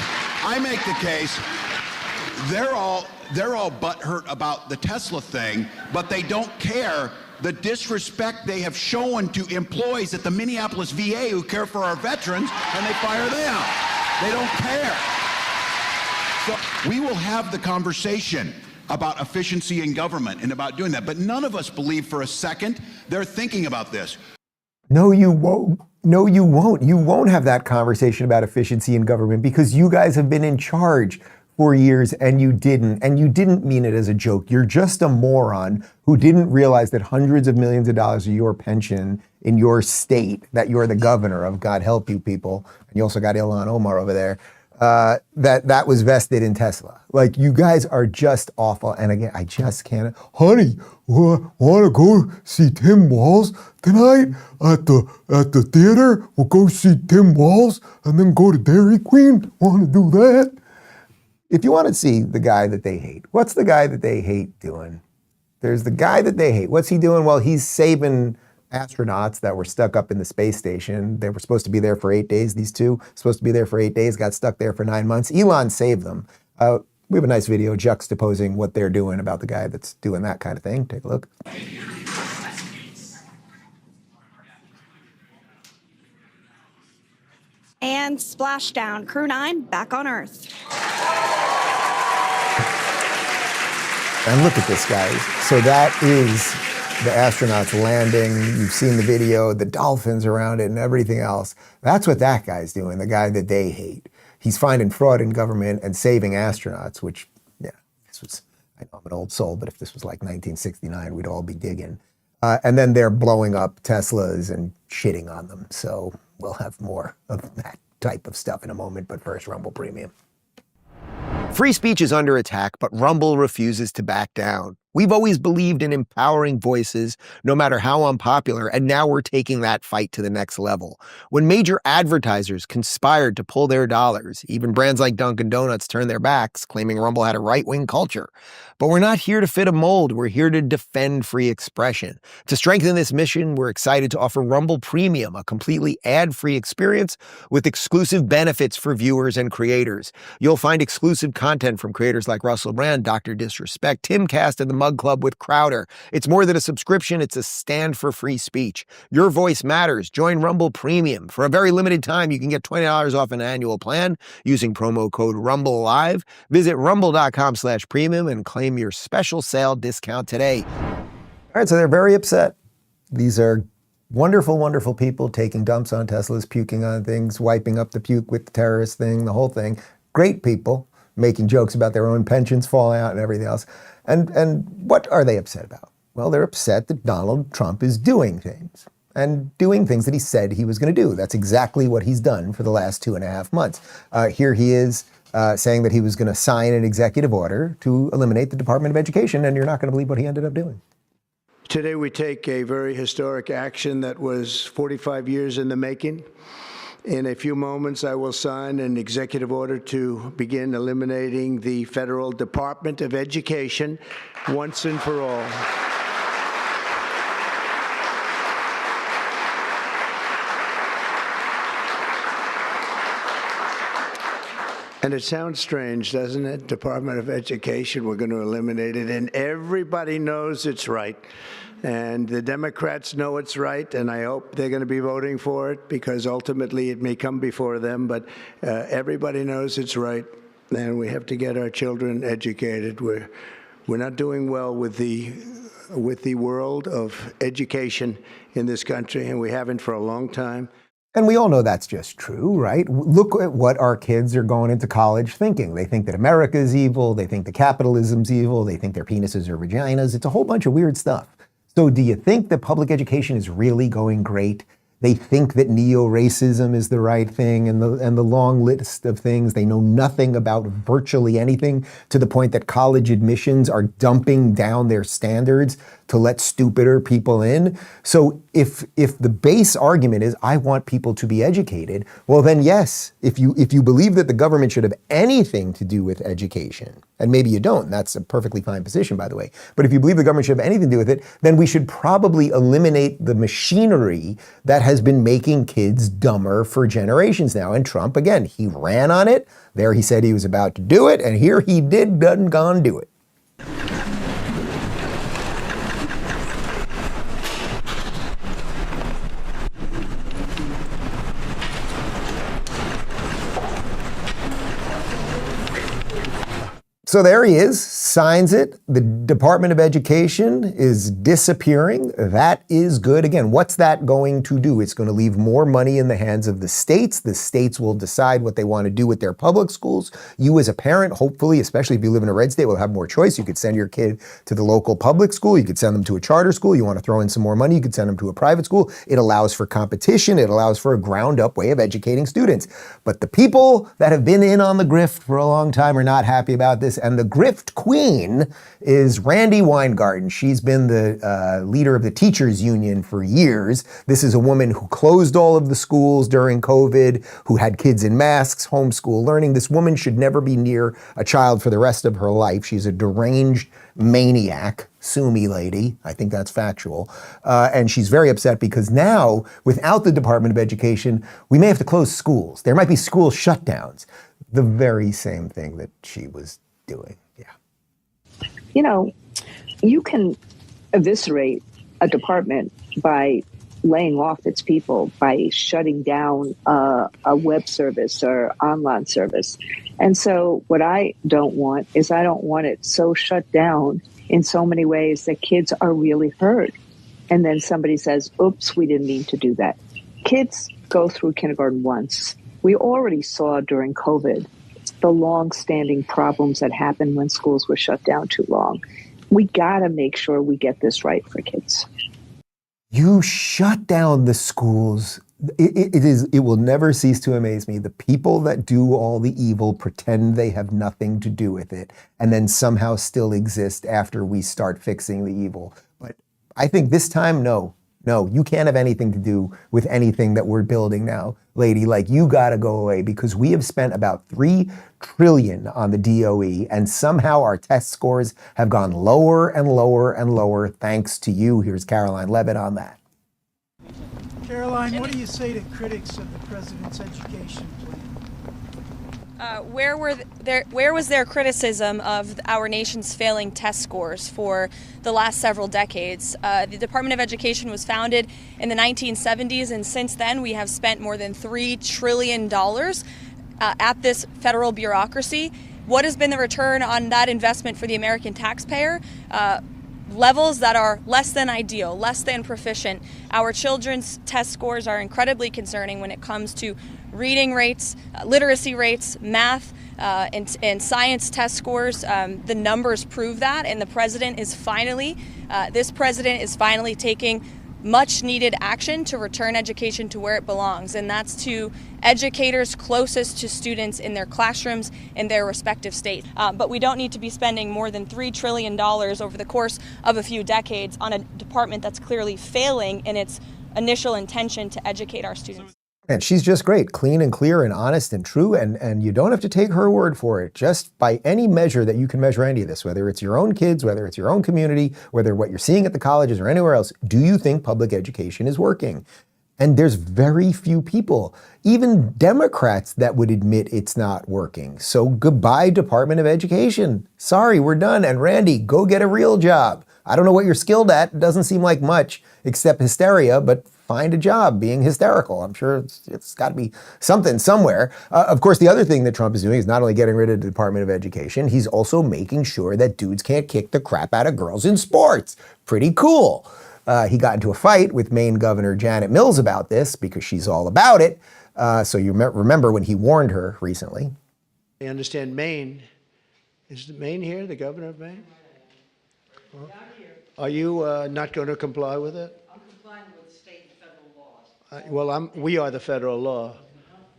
They're all butthurt about the Tesla thing, but they don't care the disrespect they have shown to employees at the Minneapolis VA who care for our veterans, and they fire them. They don't care. So we will have the conversation about efficiency in government and about doing that. But none of us believe for a second they're thinking about this. No, you won't. No, you won't. You won't have that conversation about efficiency in government because you guys have been in charge for years and you didn't mean it as a joke. You're just a moron who didn't realize that hundreds of millions of dollars of your pension in your state that you're the governor of, God help you people, and you also got Ilhan Omar over there, that was vested in Tesla. Like, you guys are just awful. And again, I just can't. Honey, want to go see Tim Walz tonight at the theater? We'll go see Tim Walz and then go to Dairy Queen. Want to do that? If you want to see the guy that they hate, what's the guy that they hate doing? There's the guy that they hate. What's he doing? Well, he's saving astronauts that were stuck up in the space station. They were supposed to be there for 8 days. These two supposed to be there for 8 days, got stuck there for 9 months. Elon saved them. We have a nice video juxtaposing what they're doing about the guy that's doing that kind of thing. Take a look. And splashdown, Crew 9 back on Earth. And look at this, guys. So that is the astronauts landing. You've seen the video, the dolphins around it and everything else. That's what that guy's doing, the guy that they hate. He's finding fraud in government and saving astronauts, which, yeah, this was, I know I'm an old soul, but if this was like 1969, we'd all be digging. And then they're blowing up Teslas and shitting on them. So we'll have more of that type of stuff in a moment, but first, Rumble Premium. Free speech is under attack, but Rumble refuses to back down. We've always believed in empowering voices, no matter how unpopular, and now we're taking that fight to the next level. When major advertisers conspired to pull their dollars, even brands like Dunkin' Donuts turned their backs, claiming Rumble had a right-wing culture. But we're not here to fit a mold. We're here to defend free expression. To strengthen this mission, we're excited to offer Rumble Premium, a completely ad-free experience with exclusive benefits for viewers and creators. You'll find exclusive content from creators like Russell Brand, Dr. Disrespect, Timcast, and the Mug Club with Crowder. It's more than a subscription, it's a stand for free speech. Your voice matters. Join Rumble Premium. For a very limited time, you can get $20 off an annual plan using promo code RumbleLive. Visit rumble.com/premium and claim your special sale discount today. All right, so they're very upset. These are wonderful, wonderful people taking dumps on Teslas, puking on things, wiping up the puke with the terrorist thing, the whole thing. Great people making jokes about their own pensions falling out and everything else. And what are they upset about? Well, they're upset that Donald Trump is doing things and doing things that he said he was going to do. That's exactly what he's done for the last 2.5 months. Here he is saying that he was going to sign an executive order to eliminate the Department of Education, and you're not going to believe what he ended up doing. Today we take a very historic action that was 45 years in the making. In a few moments, I will sign an executive order to begin eliminating the Federal Department of Education once and for all. And it sounds strange, doesn't it? Department of Education, we're going to eliminate it. And everybody knows it's right. And the Democrats know it's right, and I hope they're going to be voting for it because ultimately it may come before them. But everybody knows it's right, and we have to get our children educated. We're not doing well with the world of education in this country, and we haven't for a long time. And we all know that's just true, right? Look at what our kids are going into college thinking. They think that America is evil. They think that capitalism's evil. They think their penises are vaginas. It's a whole bunch of weird stuff. So do you think that public education is really going great? They think that neo-racism is the right thing and the long list of things. They know nothing about virtually anything to the point that college admissions are dumping down their standards to let stupider people in. So if the base argument is, I want people to be educated, well then yes, if you believe that the government should have anything to do with education, and maybe you don't, that's a perfectly fine position, by the way, but if you believe the government should have anything to do with it, then we should probably eliminate the machinery that has been making kids dumber for generations now. And Trump, again, he ran on it. There he said he was about to do it, and here he done gone do it. So there he is, signs it. The Department of Education is disappearing. That is good. Again, what's that going to do? It's going to leave more money in the hands of the states. The states will decide what they want to do with their public schools. You as a parent, hopefully, especially if you live in a red state, will have more choice. You could send your kid to the local public school. You could send them to a charter school. You want to throw in some more money, you could send them to a private school. It allows for competition. It allows for a ground-up way of educating students. But the people that have been in on the grift for a long time are not happy about this. And the grift queen is Randi Weingarten. She's been the leader of the teachers union for years. This is a woman who closed all of the schools during COVID, who had kids in masks, homeschool learning. This woman should never be near a child for the rest of her life. She's a deranged maniac. Sue me, lady. I think that's factual. And she's very upset because now, without the Department of Education, we may have to close schools. There might be school shutdowns. The very same thing that she was doing. Yeah. You know, you can eviscerate a department by laying off its people, by shutting down a web service or online service. And so what I don't want is I don't want it so shut down in so many ways that kids are really hurt. And then somebody says, oops, we didn't mean to do that. Kids go through kindergarten once. We already saw during COVID the long-standing problems that happened when schools were shut down too long. We got to make sure we get this right for kids. You shut down the schools. It will never cease to amaze me. The people that do all the evil pretend they have nothing to do with it and then somehow still exist after we start fixing the evil. But I think this time, no, you can't have anything to do with anything that we're building now, lady. Like, you gotta go away, because we have spent about $3 trillion on the DOE, and somehow our test scores have gone lower and lower and lower thanks to you. Here's Caroline Levitt on that. Caroline, what do you say to critics of the president's education plan? Where was their criticism of our nation's failing test scores for the last several decades? The Department of Education was founded in the 1970s, and since then we have spent more than $3 trillion at this federal bureaucracy. What has been the return on that investment for the American taxpayer? Levels that are less than ideal, less than proficient. Our children's test scores are incredibly concerning when it comes to reading rates, literacy rates, math, and science test scores. The numbers prove that, and this president is finally taking much needed action to return education to where it belongs, and that's to educators closest to students in their classrooms in their respective states. But we don't need to be spending more than $3 trillion over the course of a few decades on a department that's clearly failing in its initial intention to educate our students. And she's just great, clean and clear and honest and true, and you don't have to take her word for it. Just by any measure that you can measure any of this, whether it's your own kids, whether it's your own community, whether what you're seeing at the colleges or anywhere else, do you think public education is working? And there's very few people, even Democrats, that would admit it's not working. So goodbye, Department of Education. Sorry, we're done. And Randi, go get a real job. I don't know what you're skilled at. It doesn't seem like much except hysteria, but find a job being hysterical. I'm sure it's got to be something somewhere. Of course, the other thing that Trump is doing is not only getting rid of the Department of Education, he's also making sure that dudes can't kick the crap out of girls in sports. Pretty cool. He got into a fight with Maine Governor Janet Mills about this because she's all about it. So you remember when he warned her recently. I understand Maine. Is Maine here, the governor of Maine? Well, are you not going to comply with it? I'm complying with state and federal laws. We are the federal law.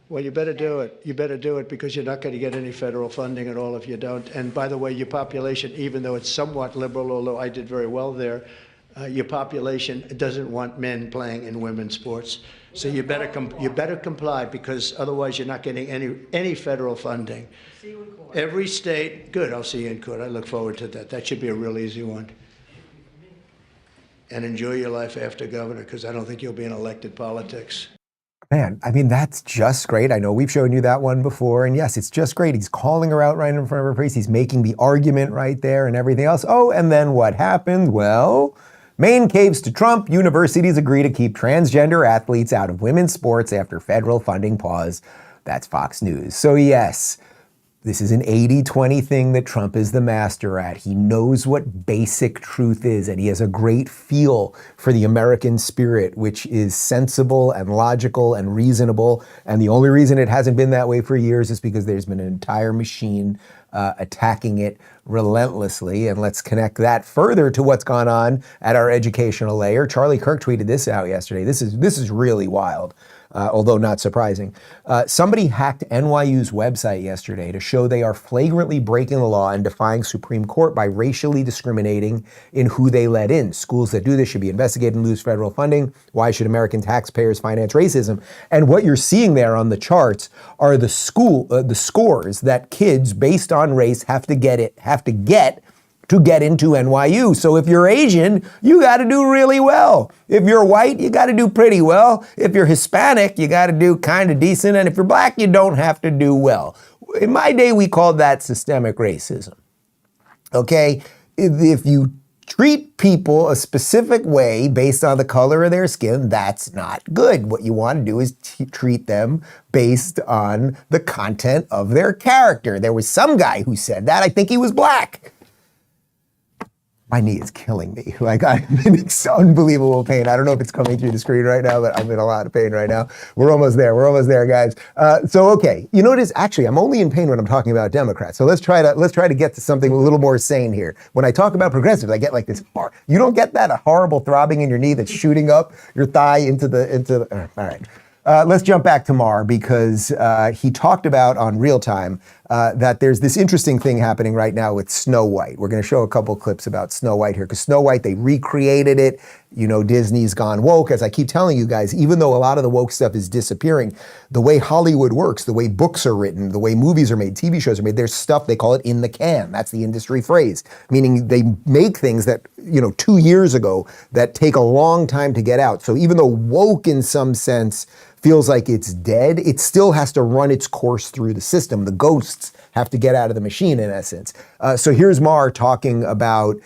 Well, you better do it. You better do it, because you're not going to get any federal funding at all if you don't. And by the way, your population, even though it's somewhat liberal, although I did very well there, your population doesn't want men playing in women's sports. So you better comply, because otherwise you're not getting any federal funding. See you in court. Every state, good, I'll see you in court. I look forward to that. That should be a real easy one. And enjoy your life after governor, because I don't think you'll be in elected politics. Man, I mean, that's just great. I know we've shown you that one before. And yes, it's just great. He's calling her out right in front of her face. He's making the argument right there and everything else. Oh, and then what happened? Well, Maine caves to Trump. Universities agree to keep transgender athletes out of women's sports after federal funding pause. That's Fox News. So yes, This is an 80-20 thing that Trump is the master at. He knows what basic truth is, and he has a great feel for the American spirit, which is sensible and logical and reasonable. And the only reason it hasn't been that way for years is because there's been an entire machine attacking it relentlessly. And let's connect that further to what's gone on at our educational layer. Charlie Kirk tweeted this out yesterday. This is really wild. Although not surprising. Somebody hacked NYU's website yesterday to show they are flagrantly breaking the law and defying Supreme Court by racially discriminating in who they let in. Schools that do this should be investigated and lose federal funding. Why should American taxpayers finance racism? And what you're seeing there on the charts are the scores that kids based on race have to get to get into NYU. So if you're Asian, you got to do really well. If you're white, you got to do pretty well. If you're Hispanic, you got to do kind of decent. And if you're black, you don't have to do well. In my day, we called that systemic racism. Okay? If you treat people a specific way based on the color of their skin, that's not good. What you want to do is treat them based on the content of their character. There was some guy who said that. I think he was black. My knee is killing me. Like, I'm in unbelievable pain. I don't know if it's coming through the screen right now, but I'm in a lot of pain right now. We're almost there, guys. Okay. You know what it is? Actually, I'm only in pain when I'm talking about Democrats. So let's try to get to something a little more sane here. When I talk about progressives, I get like this. You don't get that? A horrible throbbing in your knee that's shooting up your thigh into the. All right. Let's jump back to Maher because he talked about on Real Time that there's this interesting thing happening right now with Snow White. We're going to show a couple clips about Snow White here because Snow White, they recreated it. You know, Disney's gone woke. As I keep telling you guys, even though a lot of the woke stuff is disappearing, the way Hollywood works, the way books are written, the way movies are made, TV shows are made, there's stuff, they call it in the can. That's the industry phrase, meaning they make things that, 2 years ago that take a long time to get out. So even though woke in some sense feels like it's dead, it still has to run its course through the system. The ghosts have to get out of the machine in essence. So here's Maher talking about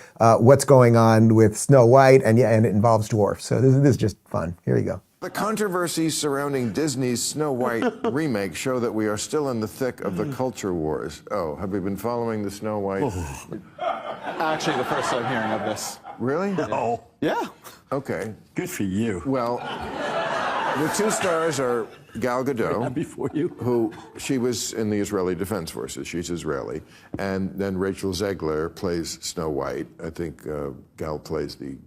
what's going on with Snow White, and it involves dwarfs. So this is just fun. Here you go. The controversies surrounding Disney's Snow White remake show that we are still in the thick of the culture wars. Oh, have we been following the Snow White? Actually, the first time hearing of this. Really? No. Yeah. Okay. Good for you. Well, the two stars are Gal Gadot, happy for you. Who she was in the Israeli Defense Forces. She's Israeli, and then Rachel Zegler plays Snow White. I think Gal plays the.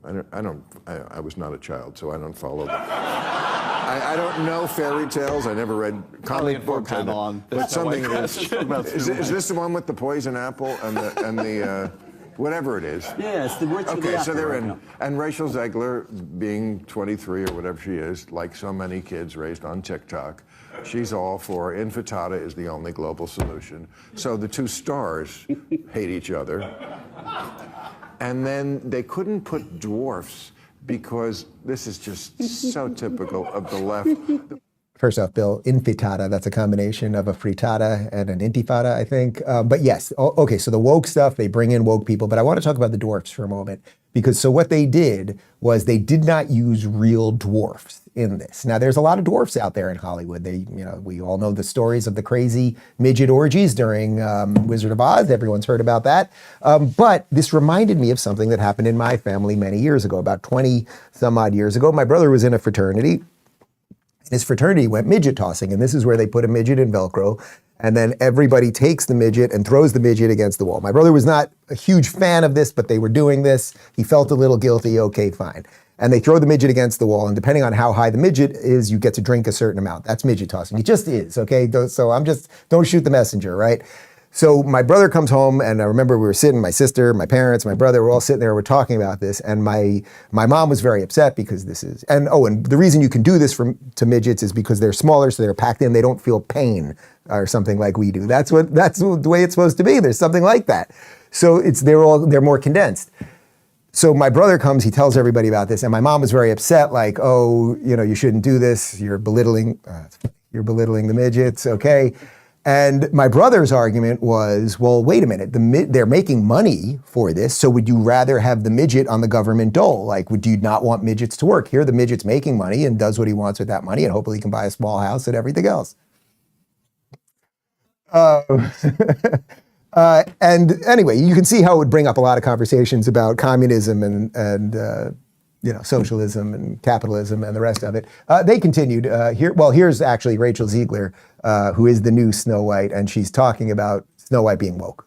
I was not a child, so I don't follow them. I don't know fairy tales. I never read comic books. But something is this the one with the poison apple and the whatever it is? Yeah, it's the words. Okay, so they're in, and Rachel Zegler, being 23 or whatever she is, like so many kids raised on TikTok, she's all for infantada is the only global solution. So the two stars hate each other. And then they couldn't put dwarfs because this is just so typical of the left. First off, Bill, infitada, that's a combination of a frittata and an intifada, I think. But yes, okay, so the woke stuff, they bring in woke people, but I want to talk about the dwarfs for a moment. Because so what they did was they did not use real dwarfs in this. Now, there's a lot of dwarfs out there in Hollywood. We all know the stories of the crazy midget orgies during Wizard of Oz. Everyone's heard about that. But this reminded me of something that happened in my family many years ago, about 20 some odd years ago. My brother was in a fraternity. His fraternity went midget tossing, and this is where they put a midget in Velcro, and then everybody takes the midget and throws the midget against the wall. My brother was not a huge fan of this, but they were doing this. He felt a little guilty. Okay, fine. And they throw the midget against the wall, and depending on how high the midget is, you get to drink a certain amount. That's midget tossing. It just is, okay? So don't shoot the messenger, right? So my brother comes home, and I remember we were sitting, my sister, my parents, my brother, we're all sitting there, we're talking about this, and my mom was very upset because this is, and the reason you can do this to midgets is because they're smaller, so they're packed in, they don't feel pain or something like we do. That's the way it's supposed to be. There's something like that. So they're more condensed. So my brother comes, he tells everybody about this, and my mom was very upset, like, oh, you shouldn't do this, you're belittling the midgets, okay? And my brother's argument was, well, wait a minute, they're making money for this, so would you rather have the midget on the government dole? Like, would you not want midgets to work? Here, the midget's making money and does what he wants with that money, and hopefully he can buy a small house and everything else. And anyway, you can see how it would bring up a lot of conversations about communism and socialism and capitalism and the rest of it. They continued. Here's actually Rachel Zegler, who is the new Snow White, and she's talking about Snow White being woke.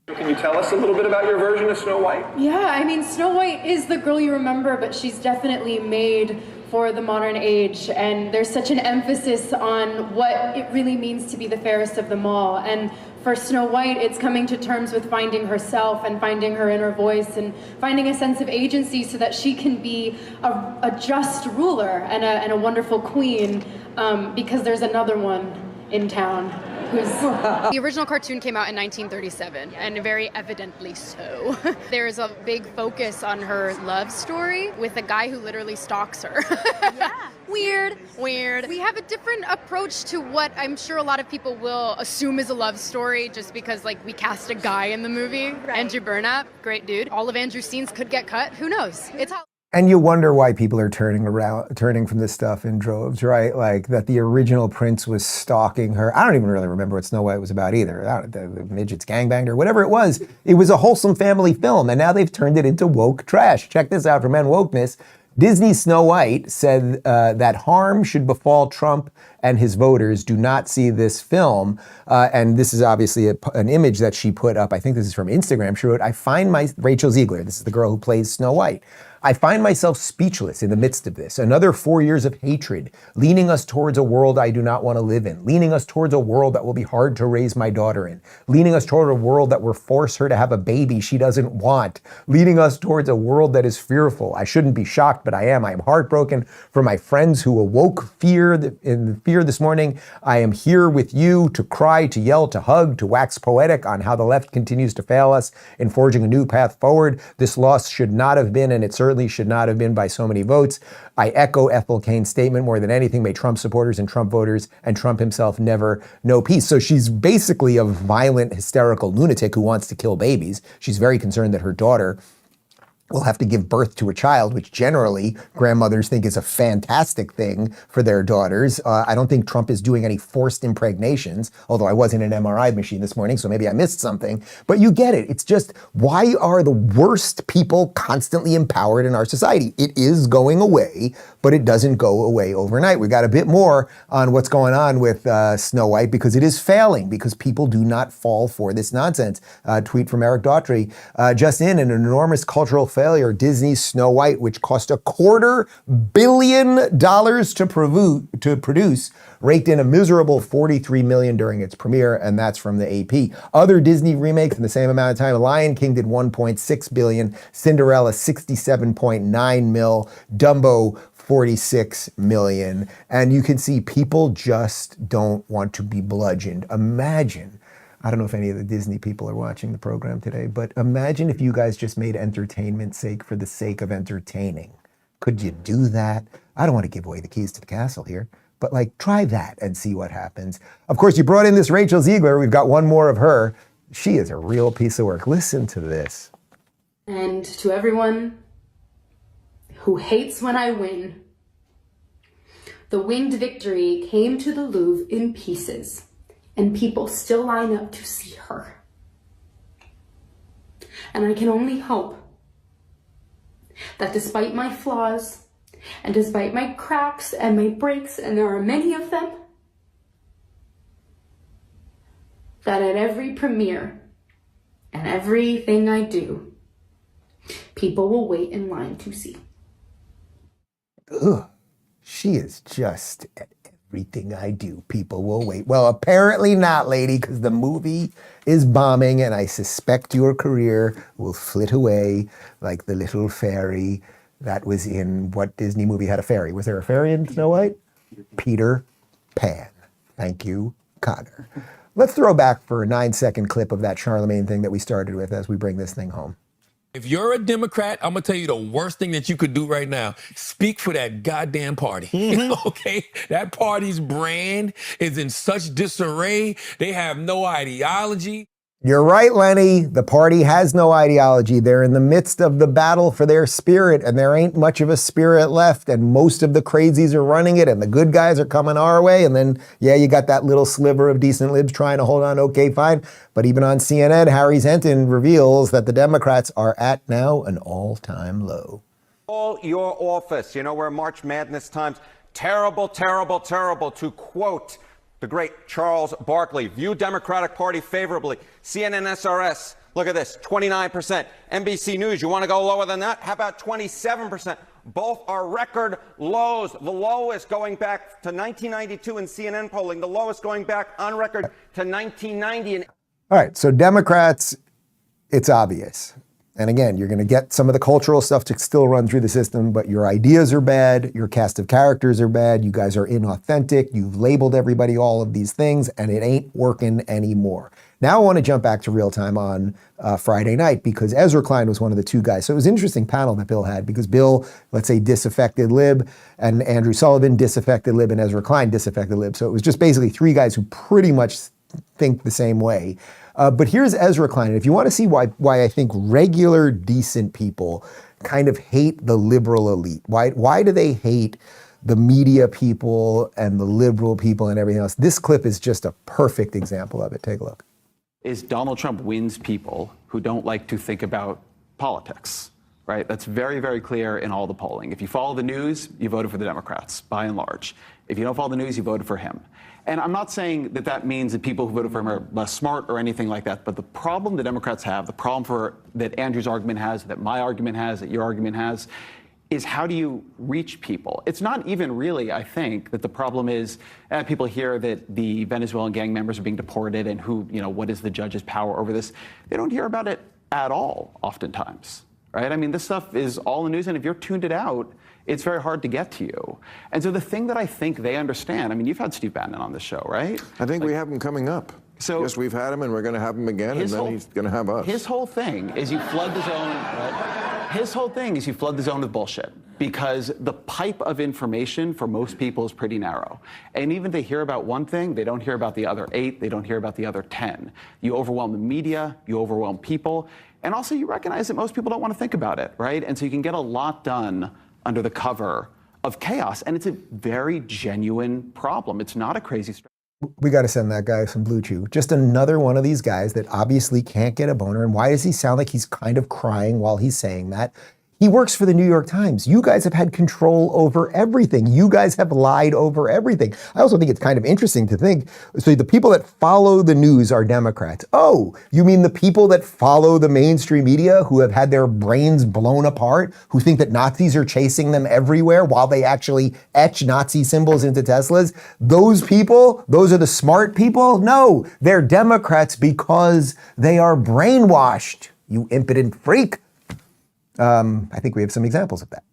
Can you tell us a little bit about your version of Snow White? Yeah, I mean, Snow White is the girl you remember, but she's definitely made for the modern age, and there's such an emphasis on what it really means to be the fairest of them all. And for Snow White, it's coming to terms with finding herself and finding her inner voice and finding a sense of agency so that she can be a just ruler and a wonderful queen, because there's another one in town. The original cartoon came out in 1937, and very evidently so. There's a big focus on her love story with a guy who literally stalks her. Yeah. Weird. We have a different approach to what I'm sure a lot of people will assume is a love story just because, like, we cast a guy in the movie. Right. Andrew Burnap, great dude. All of Andrew's scenes could get cut. Who knows? It's how. And you wonder why people are turning from this stuff in droves, right? Like that the original prince was stalking her. I don't even really remember what Snow White was about either. The midgets gangbanged her, whatever it was. It was a wholesome family film, and now they've turned it into woke trash. Check this out from Men Wokeness. Disney's Snow White said that harm should befall Trump and his voters. Do not see this film. And this is obviously an image that she put up. I think this is from Instagram. She wrote, Rachel Zegler, this is the girl who plays Snow White. I find myself speechless in the midst of this. Another 4 years of hatred, leaning us towards a world I do not want to live in, leaning us towards a world that will be hard to raise my daughter in, leaning us toward a world that will force her to have a baby she doesn't want, leading us towards a world that is fearful. I shouldn't be shocked, but I am. I am heartbroken for my friends who awoke fear this morning. I am here with you to cry, to yell, to hug, to wax poetic on how the left continues to fail us in forging a new path forward. This loss should not have been, and it certainly should not have been by so many votes. I echo Ethel Kane's statement more than anything. May Trump supporters and Trump voters and Trump himself never know peace. So she's basically a violent, hysterical lunatic who wants to kill babies. She's very concerned that her daughter will have to give birth to a child, which generally grandmothers think is a fantastic thing for their daughters. I don't think Trump is doing any forced impregnations, although I was in an MRI machine this morning, so maybe I missed something. But you get it. It's just, why are the worst people constantly empowered in our society? It is going away, but it doesn't go away overnight. We got a bit more on what's going on with Snow White because it is failing, because people do not fall for this nonsense. Tweet from Eric Daughtry, just in, an enormous cultural failure, Disney's Snow White, which cost $250 million to produce, raked in a miserable $43 million during its premiere, and that's from the AP. Other Disney remakes in the same amount of time: Lion King did $1.6 billion, Cinderella $67.9 million, Dumbo $46 million. And you can see people just don't want to be bludgeoned. Imagine, I don't know if any of the Disney people are watching the program today, but imagine if you guys just made entertainment sake for the sake of entertaining. Could you do that? I don't want to give away the keys to the castle here, but like, try that and see what happens. Of course, you brought in this Rachel Zegler. We've got one more of her. She is a real piece of work. Listen to this. And to everyone who hates when I win, the winged victory came to the Louvre in pieces, and people still line up to see her. And I can only hope that despite my flaws, and despite my cracks and my breaks, and there are many of them, that at every premiere and everything I do, people will wait in line to see. Ugh, she is just at everything I do. People will wait. Well, apparently not, lady, because the movie is bombing, and I suspect your career will flit away like the little fairy that was in what Disney movie had a fairy? Was there a fairy in Snow White? Peter Pan. Thank you, Connor. Let's throw back for a 9-second clip of that Charlamagne thing that we started with as we bring this thing home. If you're a Democrat, I'm going to tell you the worst thing that you could do right now. Speak for that goddamn party. Okay? That party's brand is in such disarray. They have no ideology. You're right, Lenny. The party has no ideology. They're in the midst of the battle for their spirit, and there ain't much of a spirit left, and most of the crazies are running it, and the good guys are coming our way, and then, yeah, you got that little sliver of decent libs trying to hold on, okay, fine. But even on CNN, Harry Henton reveals that the Democrats are at now an all-time low. All your office. You know, we're March Madness times. Terrible, terrible, terrible, to quote the great Charles Barkley. View Democratic Party favorably. CNN SRS, look at this, 29%. NBC News, you want to go lower than that? How about 27%? Both are record lows. The lowest going back to 1992 in CNN polling, the lowest going back on record to 1990. All right, so Democrats, it's obvious. And again, you're going to get some of the cultural stuff to still run through the system, but your ideas are bad, your cast of characters are bad, you guys are inauthentic, you've labeled everybody all of these things, and it ain't working anymore. Now I want to jump back to real time on Friday night, because Ezra Klein was one of the two guys. So it was an interesting panel that Bill had, because Bill, let's say, disaffected lib, and Andrew Sullivan, disaffected lib, and Ezra Klein, disaffected lib. So it was just basically three guys who pretty much think the same way. But here's Ezra Klein. And if you want to see why I think regular, decent people kind of hate the liberal elite, why do they hate the media people and the liberal people and everything else? This clip is just a perfect example of it. Take a look. Is Donald Trump wins people who don't like to think about politics, right? That's very, very clear in all the polling. If you follow the news, you voted for the Democrats, by and large. If you don't follow the news, you voted for him. And I'm not saying that that means that people who voted for him are less smart or anything like that, but the problem the Democrats have, the problem that Andrew's argument has, that my argument has, that your argument has, is how do you reach people? It's not even really, I think, that the problem is people hear that the Venezuelan gang members are being deported and what is the judge's power over this? They don't hear about it at all, oftentimes, right? I mean, this stuff is all in the news, and if you're tuned it out, it's very hard to get to you. And so the thing that I think they understand, I mean, you've had Steve Bannon on this show, right? I think we have him coming up. So yes, we've had him, and we're going to have him again, and then he's going to have us. His whole thing is you flood the zone. Right? His whole thing is you flood the zone with bullshit, because the pipe of information for most people is pretty narrow. And even if they hear about one thing, they don't hear about the other 8. They don't hear about the other 10. You overwhelm the media. You overwhelm people. And also you recognize that most people don't want to think about it, right? And so you can get a lot done under the cover of chaos. And it's a very genuine problem. It's not a crazy strategy. We got to send that guy some Blue Chew. Just another one of these guys that obviously can't get a boner. And why does he sound like he's kind of crying while he's saying that? He works for the New York Times. You guys have had control over everything. You guys have lied over everything. I also think it's kind of interesting to think, so the people that follow the news are Democrats. Oh, you mean the people that follow the mainstream media who have had their brains blown apart, who think that Nazis are chasing them everywhere while they actually etch Nazi symbols into Teslas? Those people, those are the smart people? No, they're Democrats because they are brainwashed, you impotent freak. I think we have some examples of that.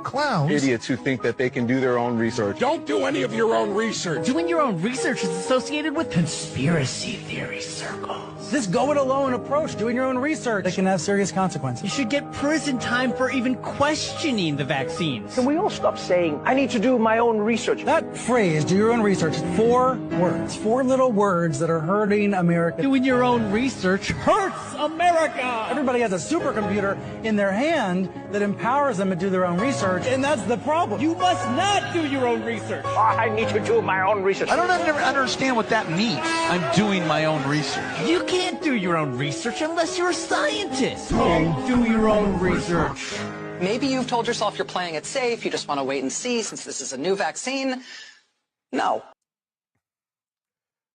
Clowns. Idiots who think that they can do their own research. Don't do any of your own research. Doing your own research is associated with conspiracy theory circles. This go-it-alone approach, doing your own research, that can have serious consequences. You should get prison time for even questioning the vaccines. Can we all stop saying, I need to do my own research? That phrase, do your own research, 4 words. 4 little words that are hurting America. Doing your own research hurts America. Everybody has a supercomputer in their hand that empowers them to do their own research, and that's the problem. You must not do your own research. I need to do my own research. I don't understand what that means. I'm doing my own research. You can't do your own research unless you're a scientist. Do your own research. Maybe you've told yourself you're playing it safe. You just want to wait and see since this is a new vaccine. No.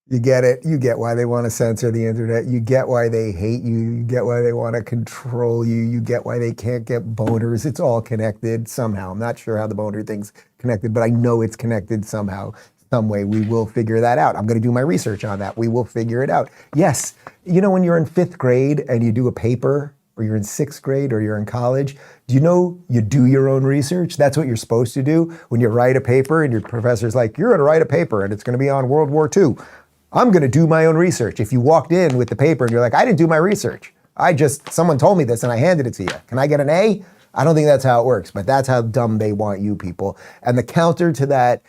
You get it. You get why they want to censor the internet. You get why they hate you. You get why they want to control you. You get why they can't get boners. It's all connected somehow. I'm not sure how the boner thing's connected, but I know it's connected somehow, some way. We will figure that out. I'm going to do my research on that. We will figure it out. Yes. You know, when you're in 5th grade and you do a paper, or you're in 6th grade, or you're in college, do you know you do your own research? That's what you're supposed to do when you write a paper and your professor's like, you're going to write a paper and it's going to be on World War II. I'm going to do my own research. If you walked in with the paper and you're like, I didn't do my research. Someone told me this and I handed it to you. Can I get an A? I don't think that's how it works, but that's how dumb they want you people. And the counter to that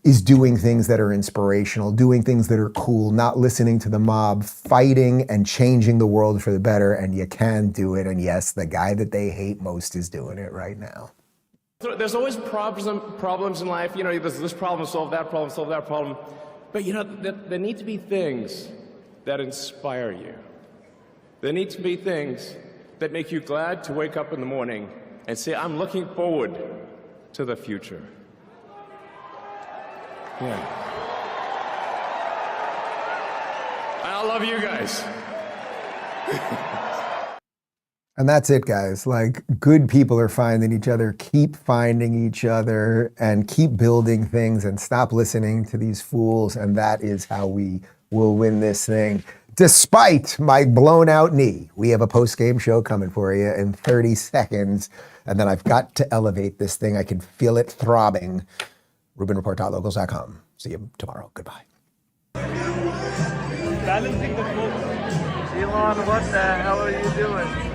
is doing things that are inspirational, doing things that are cool, not listening to the mob, fighting and changing the world for the better, and you can do it. And yes, the guy that they hate most is doing it right now. There's always problems in life. You know, there's this problem, solve that problem. But you know, there need to be things that inspire you. There need to be things that make you glad to wake up in the morning and say, I'm looking forward to the future. Yeah. I love you guys. And that's it, guys. Like, good people are finding each other, keep finding each other, and keep building things, and stop listening to these fools. And that is how we will win this thing. Despite my blown out knee, we have a post-game show coming for you in 30 seconds. And then I've got to elevate this thing. I can feel it throbbing. RubinReport.locals.com. See you tomorrow. Goodbye. Balancing the books. Elon, what the hell are you doing?